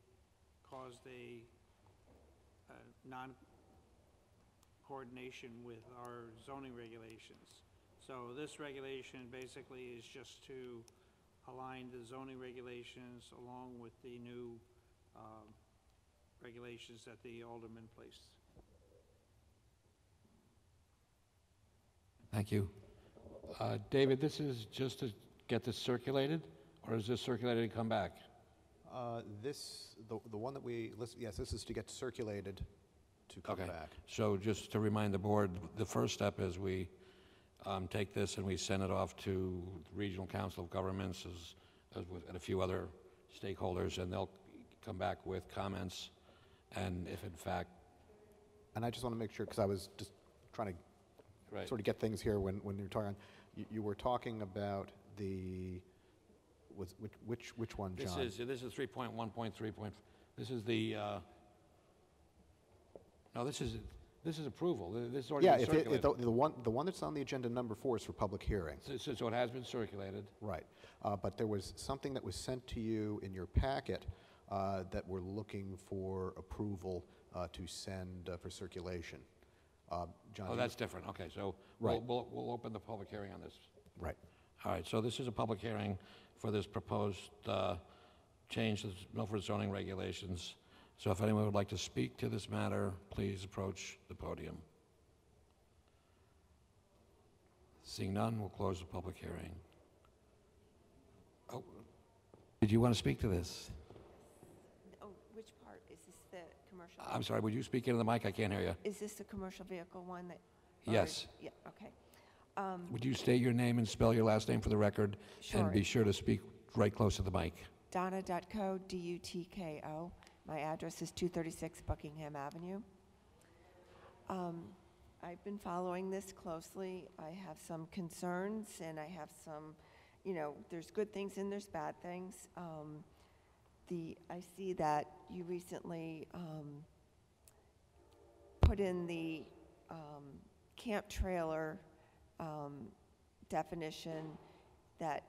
S3: caused a non-coordination with our zoning regulations. So this regulation basically is just to align the zoning regulations along with the new regulations that the alderman placed.
S1: Thank you. David, this is just to get this circulated, or is this circulated and come back?
S6: The one that we list, yes, this is to get circulated to come back.
S1: So just to remind the board, the first step is we take this and we send it off to the Regional Council of Governments and a few other stakeholders, and they'll come back with comments. And if in fact...
S6: And I just want to make sure, because I was just trying to sort of get things here when you were talking. You were talking about the... Which one, John?
S1: This is 3.1.3. This is the... no, this is This is approval. This is already
S6: Yeah,
S1: been
S6: if it,
S1: circulated.
S6: the one that's on the agenda number 4 is for public hearing.
S1: So it has been circulated.
S6: Right. But there was something that was sent to you in your packet that we're looking for approval to send for circulation. John?
S1: Oh, that's different. Okay, so
S6: Right.
S1: we'll open the public hearing on this.
S6: Right.
S1: All right, so this is a public hearing for this proposed change to the Milford zoning regulations. So if anyone would like to speak to this matter, please approach the podium. Seeing none, we'll close the public hearing. Oh, did you want to speak to this?
S2: Oh, which part? Is this the commercial?
S1: I'm sorry, would you speak into the mic? I can't hear you.
S2: Is this the commercial vehicle one that?
S1: Yes.
S2: Yeah, okay.
S1: Would you state your name and spell your last name for the record?
S2: Sure.
S1: And be sure to speak right close to the mic.
S2: Donna.co, D-U-T-K-O. My address is 236 Buckingham Avenue. I've been following this closely. I have some concerns, and I have some, there's good things and there's bad things. I see that you recently put in the camp trailer definition that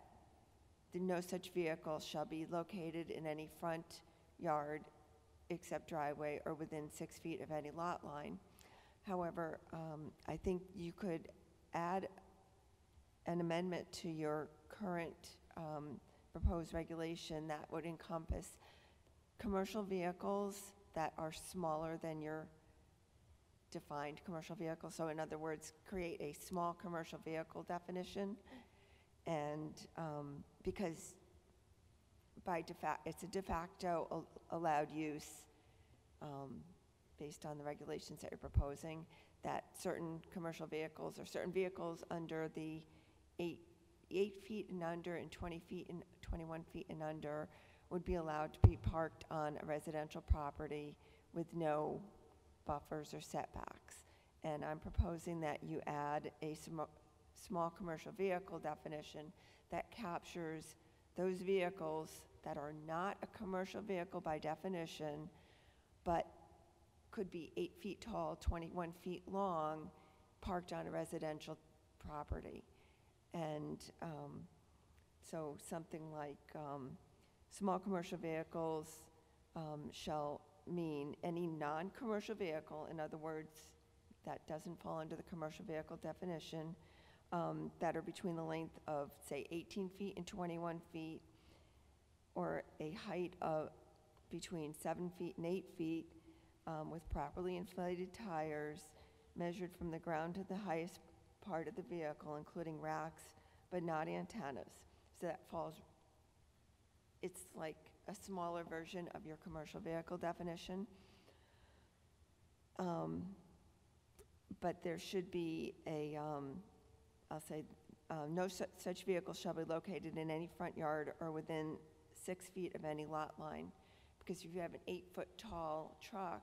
S2: no such vehicle shall be located in any front yard except driveway or within 6 feet of any lot line. However, I think you could add an amendment to your current proposed regulation that would encompass commercial vehicles that are smaller than your defined commercial vehicle. So in other words, create a small commercial vehicle definition. And because it's a de facto allowed use based on the regulations that you're proposing, that certain commercial vehicles or certain vehicles under the 8 feet and under and 20 feet and 21 feet and under would be allowed to be parked on a residential property with no buffers or setbacks. And I'm proposing that you add a small commercial vehicle definition that captures those vehicles that are not a commercial vehicle by definition, but could be 8 feet tall, 21 feet long, parked on a residential property. And so something like small commercial vehicles shall mean any non-commercial vehicle, in other words, that doesn't fall under the commercial vehicle definition, that are between the length of, say, 18 feet and 21 feet, or a height of between 7 feet and 8 feet, with properly inflated tires, measured from the ground to the highest part of the vehicle, including racks, but not antennas. So that falls, it's like a smaller version of your commercial vehicle definition. But there should be a, I'll say, no such vehicle shall be located in any front yard or within 6 feet of any lot line. Because if you have an 8-foot tall truck,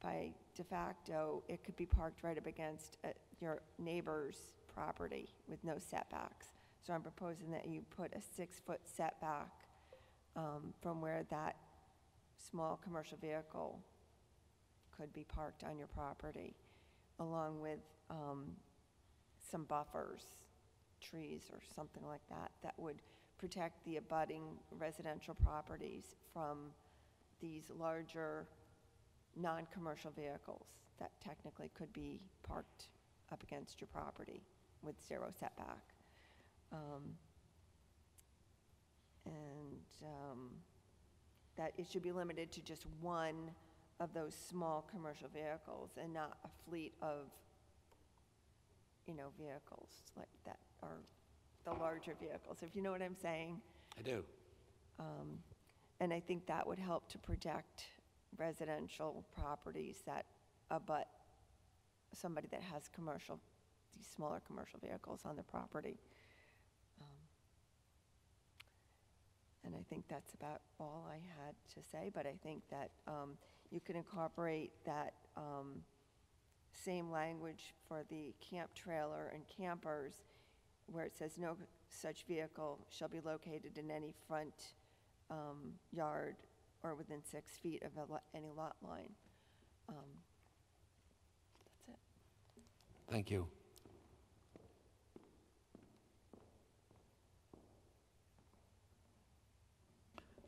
S2: by de facto, it could be parked right up against your neighbor's property with no setbacks. So I'm proposing that you put a 6-foot setback from where that small commercial vehicle could be parked on your property, along with some buffers, trees or something like that, that would protect the abutting residential properties from these larger non-commercial vehicles that technically could be parked up against your property with 0 setback. That it should be limited to just one of those small commercial vehicles and not a fleet of, vehicles like that are the larger vehicles, if you know what I'm saying.
S1: I do.
S2: And I think that would help to protect residential properties that abut somebody that has these smaller commercial vehicles on their property. And I think that's about all I had to say, but I think that you can incorporate that same language for the camp trailer and campers, where it says no such vehicle shall be located in any front yard or within 6 feet of any lot line.
S1: Thank you.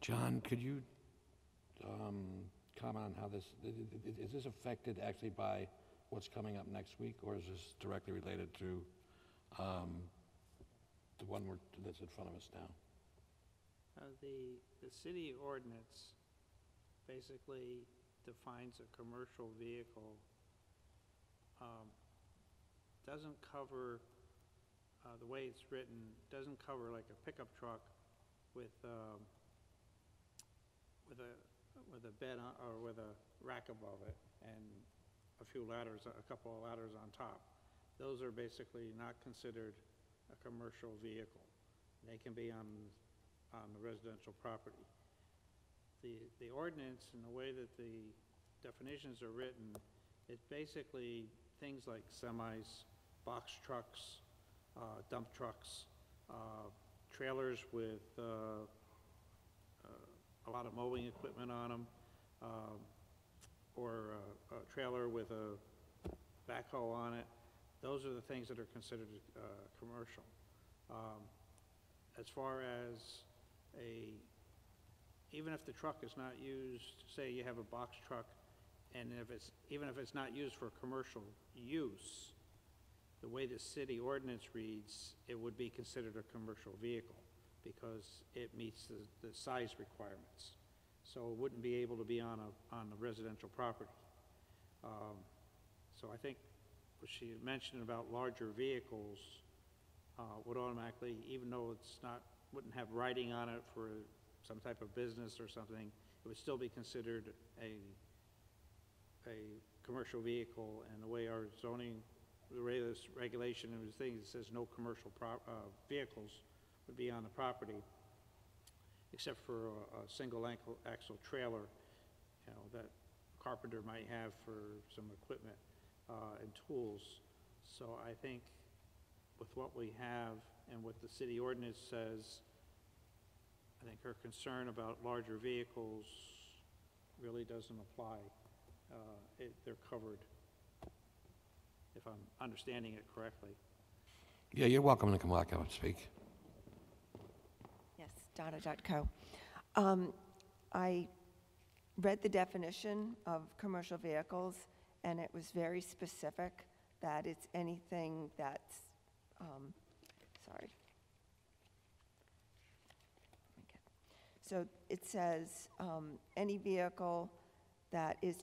S1: John, could you comment on how this, is this affected actually by what's coming up next week, or is this directly related to the one that's in front of us now?
S3: The city ordinance basically defines a commercial vehicle. Doesn't cover, the way it's written, doesn't cover like a pickup truck with a bed on, or with a rack above it and a few ladders, a couple of ladders on top. Those are basically not considered a commercial vehicle. They can be on the residential property. The ordinance and the way that the definitions are written, it's basically things like semis, box trucks, dump trucks, trailers with a lot of mowing equipment on them, or a trailer with a backhoe on it. Those are the things that are considered commercial. As far as even if the truck is not used, say you have a box truck, and even if it's not used for commercial use, the way the city ordinance reads, it would be considered a commercial vehicle because it meets the size requirements. So it wouldn't be able to be on the residential property. So I think what she had mentioned about larger vehicles would automatically, even though it's not, wouldn't have writing on it for some type of business or something, it would still be considered a commercial vehicle. And the way our zoning, the way this regulation and the thing, it says no commercial vehicles would be on the property, except for a single axle trailer, you know, that a carpenter might have for some equipment and tools. So I think with what we have and what the city ordinance says, I think her concern about larger vehicles really doesn't apply. They're covered, if I'm understanding it correctly.
S1: Yeah, you're welcome to come back up and speak.
S2: Yes, Donna.co. I read the definition of commercial vehicles, and it was very specific that it's anything that's, sorry. So it says, any vehicle that is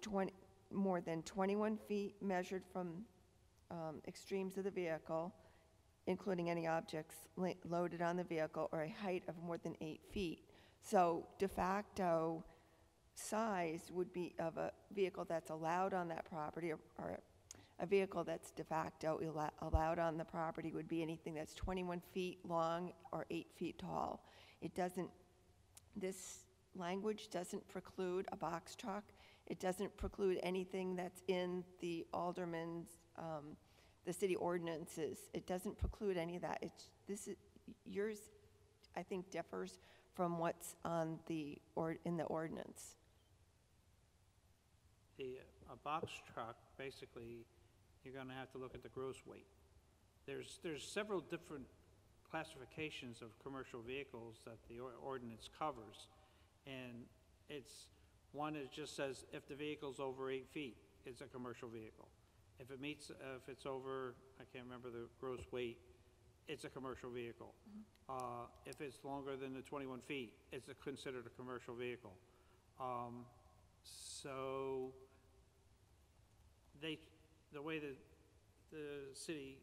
S2: more than 21 feet measured from extremes of the vehicle, including any objects loaded on the vehicle, or a height of more than 8 feet. So de facto size would be of a vehicle that's allowed on that property, or a vehicle that's de facto allowed on the property would be anything that's 21 feet long or 8 feet tall. It doesn't, this language doesn't preclude a box truck. It doesn't preclude anything that's in the alderman's, the city ordinances. It doesn't preclude any of that. Yours, I think, differs from what's on in the ordinance.
S3: A box truck, basically, you're going to have to look at the gross weight. There's several different classifications of commercial vehicles that the ordinance covers, and one just says if the vehicle's over 8 feet, it's a commercial vehicle. If it's over, I can't remember the gross weight, it's a commercial vehicle. If it's longer than the 21 feet, it's considered a commercial vehicle. So the way that the city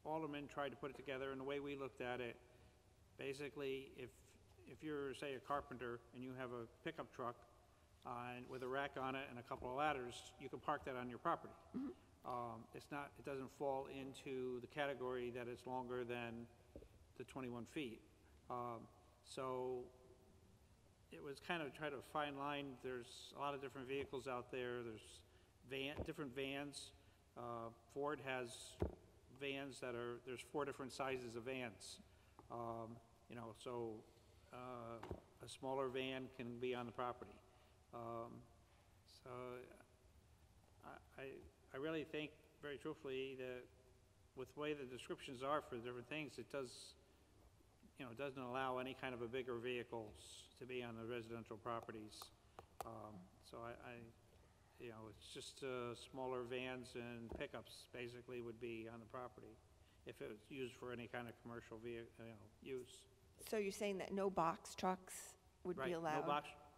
S3: alderman tried to put it together and the way we looked at it, basically if you're, say, a carpenter and you have a pickup truck and with a rack on it and a couple of ladders, you can park that on your property. It doesn't fall into the category that it's longer than the 21 feet. So it was kind of try to fine line. There's a lot of different vehicles out there. There's different vans. Ford has vans there's 4 different sizes of vans. You know, so a smaller van can be on the property. So I really think, very truthfully, that with the way the descriptions are for different things, it does, it doesn't allow any kind of a bigger vehicles to be on the residential properties. So it's just smaller vans and pickups basically would be on the property if it was used for any kind of commercial use.
S2: So you're saying that no box trucks would be allowed?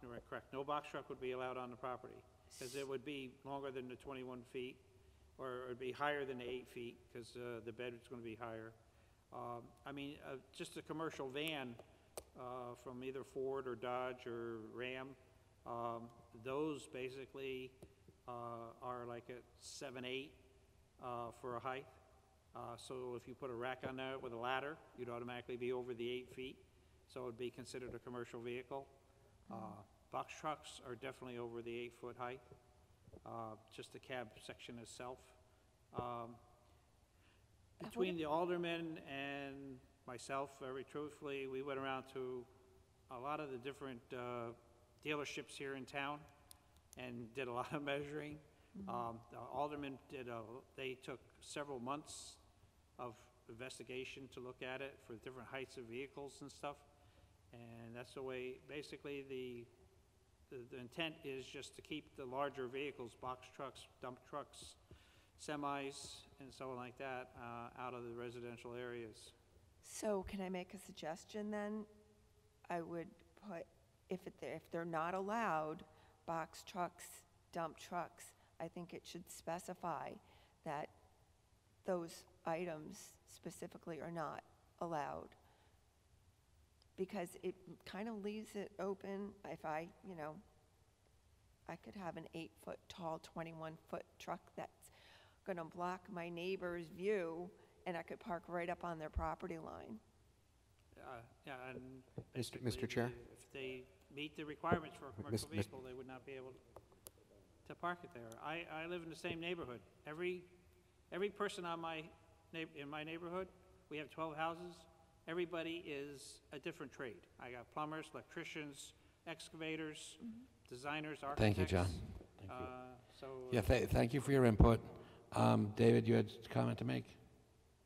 S3: Right, correct. No box truck would be allowed on the property, because it would be longer than the 21 feet, or it would be higher than the 8 feet, because the bed is going to be higher. Just a commercial van from either Ford or Dodge or Ram, those basically are like at 7-8 for a height. So if you put a rack on there with a ladder, you'd automatically be over the 8 feet, so it would be considered a commercial vehicle. Box trucks are definitely over the 8-foot height, just the cab section itself. Between the aldermen and myself, very truthfully, we went around to a lot of the different dealerships here in town and did a lot of measuring. The aldermen they took several months of investigation to look at it for different heights of vehicles and stuff. And that's the way, basically, the intent is just to keep the larger vehicles, box trucks, dump trucks, semis, and so on like that, out of the residential areas.
S2: So can I make a suggestion then? I would put, if they're not allowed, box trucks, dump trucks, I think it should specify that those items specifically are not allowed. Because it kind of leaves it open. If I could have an 8-foot tall, 21-foot truck that's gonna block my neighbor's view, and I could park right up on their property line.
S3: And
S6: Mr. Chair?
S3: if they meet the requirements for a commercial vehicle, they would not be able to park it there. I live in the same neighborhood. Every person in my neighborhood, we have 12 houses. Everybody is a different trade. I got plumbers, electricians, excavators, designers, architects.
S1: Thank you, John. Thank you for your input. David, you had a comment to make?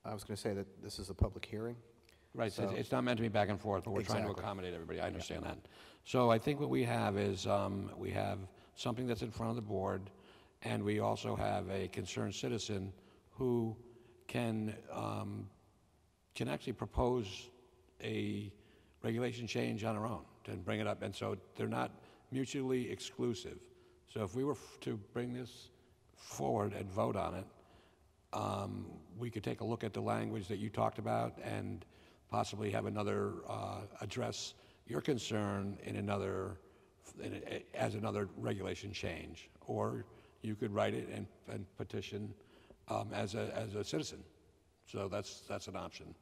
S6: I was going to say that this is a public hearing.
S1: Right, so it's not meant to be back and forth, but we're trying to
S6: Exactly.
S1: accommodate everybody. I understand that. So I think what we have is, we have something that's in front of the board, and we also have a concerned citizen who can actually propose a regulation change on her own to bring it up, and so they're not mutually exclusive. So if we were to bring this forward and vote on it, we could take a look at the language that you talked about and possibly have another, address your concern in as another regulation change. Or you could write it and petition as a citizen. So that's an option.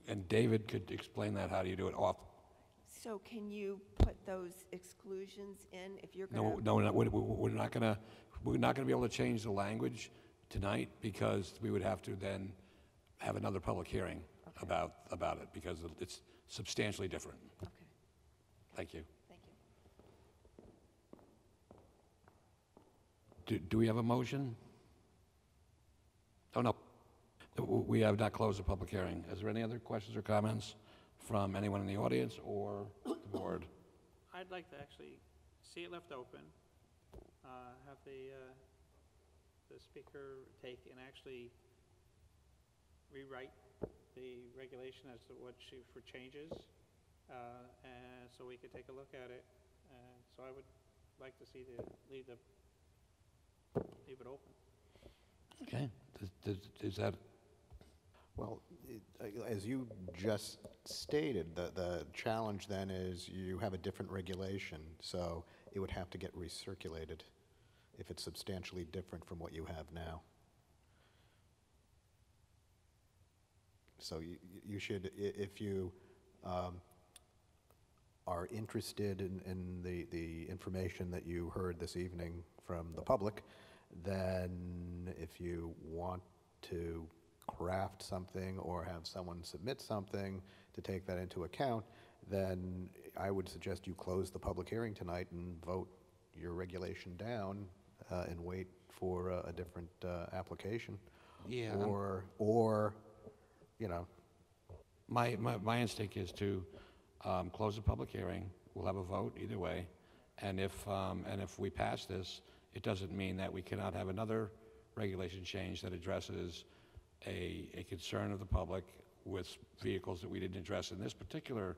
S1: And David could explain that. How do you do it off?
S2: So can you put those exclusions in if you're going to?
S1: No, we're not going to be able to change the language tonight, because we would have to then have another public hearing about it, because it's substantially different.
S2: Okay.
S1: Thank you.
S2: Thank you.
S1: Do we have a motion? Oh, no. We have not closed the public hearing. Is there any other questions or comments from anyone in the audience or the board?
S3: I'd like to actually see it left open, have the speaker take and actually rewrite the regulation as to for changes, and so we could take a look at it. So I would like to see leave it open.
S1: Okay. Is that?
S6: Well, as you just stated, the challenge then is you have a different regulation, so it would have to get recirculated if it's substantially different from what you have now. So you should, if you are interested in the information that you heard this evening from the public, then if you want to craft something or have someone submit something to take that into account, then I would suggest you close the public hearing tonight and vote your regulation down and wait for a different application.
S1: Yeah,
S6: Or, you know,
S1: My instinct is to close the public hearing, we'll have a vote either way, and if we pass this, it doesn't mean that we cannot have another regulation change that addresses a concern of the public with vehicles that we didn't address in this particular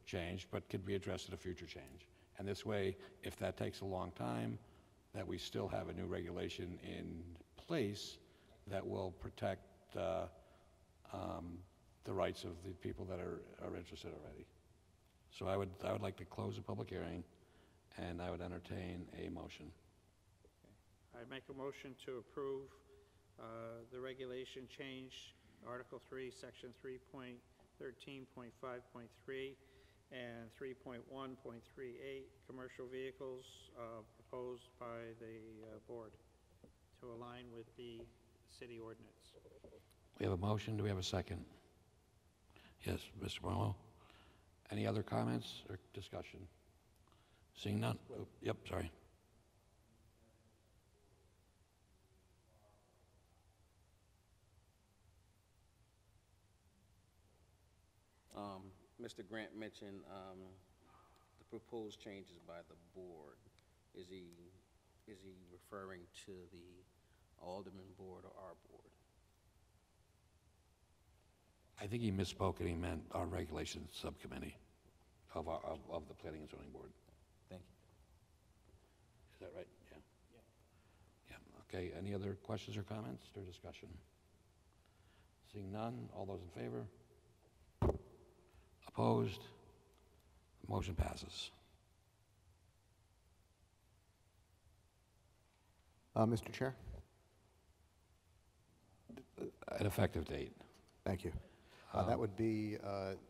S1: change, but could be addressed in a future change. And this way, if that takes a long time, that we still have a new regulation in place that will protect the rights of the people that are interested already. So I would like to close the public hearing, and I would entertain a motion.
S3: I make a motion to approve the regulation change, Article 3, Section 3.13.5.3 and 3.1.38, commercial vehicles proposed by the board to align with the city ordinance.
S1: We have a motion, do we have a second? Yes, Mr. Marlowe. Any other comments or discussion? Seeing none? Oh, yep, sorry.
S4: Mr. Grant mentioned the proposed changes by the board. Is he referring to the Alderman board or our board?
S1: I think he misspoke and he meant our regulations subcommittee of the Planning and Zoning Board.
S4: Thank you.
S1: Is that right? Yeah. Yeah, okay. Any other questions or comments or discussion? Seeing none, all those in favor? Opposed? The motion passes.
S6: Mr. Chair?
S1: An effective date.
S6: Thank you. That would be,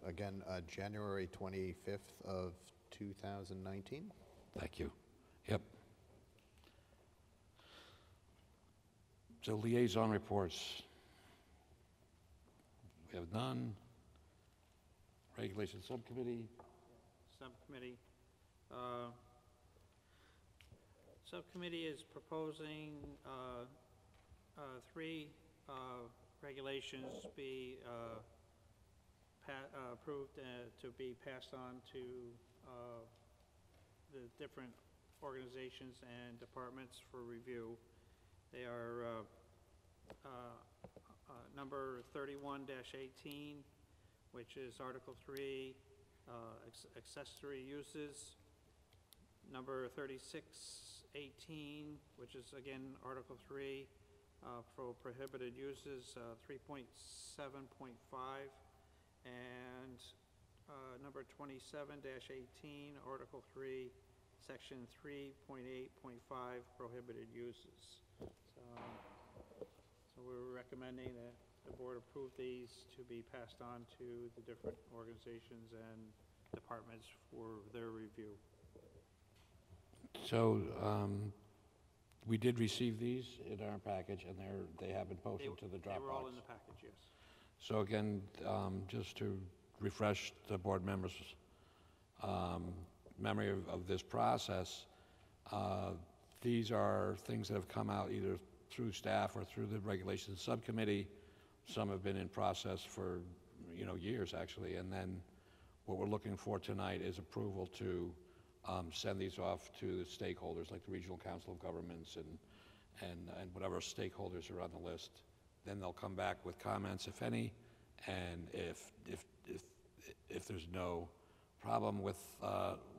S6: again, January 25th of 2019.
S1: Thank you. Yep. So liaison reports. We have none. Regulation Subcommittee.
S3: Subcommittee. Subcommittee is proposing three regulations be approved to be passed on to the different organizations and departments for review. They are number 31-18, which is Article 3, accessory uses. Number 36-18, which is again Article 3, for prohibited uses, 3.7.5, and number 27-18, Article 3, Section 3.8.5, prohibited uses. So we're recommending that the board approve these to be passed on to the different organizations and departments for their review.
S1: So we did receive these in our package, and they have been posted to the Dropbox.
S3: They were all in the package, yes.
S1: So again, just to refresh the board members' memory of this process, these are things that have come out either through staff or through the regulations subcommittee. Some have been in process for years, actually, and then what we're looking for tonight is approval to send these off to the stakeholders, like the Regional Council of Governments and whatever stakeholders are on the list. Then they'll come back with comments, if any, and if there's no problem with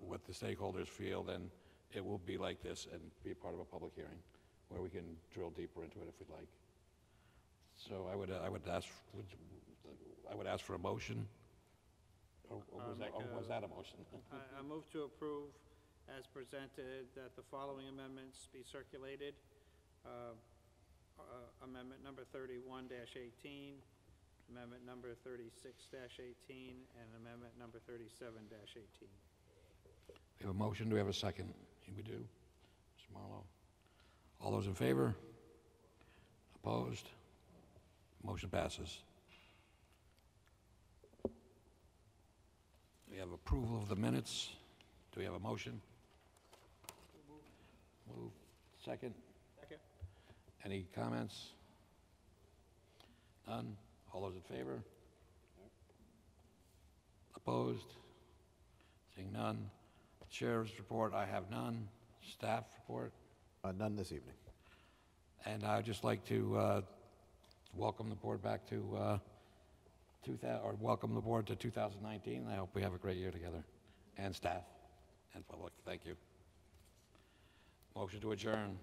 S1: what the stakeholders feel, then it will be like this and be a part of a public hearing where we can drill deeper into it if we'd like. So I would ask for a motion. Or was that a motion?
S3: I move to approve as presented that the following amendments be circulated. Amendment number 31-18, amendment number 36-18, and amendment number 37-18.
S1: We have a motion. Do we have a second? We do. Mr. Marlowe. All those in favor? Opposed? Motion passes. We have approval of the minutes. Do we have a motion? Move. Second?
S3: Second.
S1: Any comments? None? All those in favor? Opposed? Seeing none. Chair's report, I have none. Staff report?
S6: None this evening.
S1: And I'd just like to welcome the board back to, welcome the board to 2019. I hope we have a great year together, and staff, and public. Thank you. Motion to adjourn.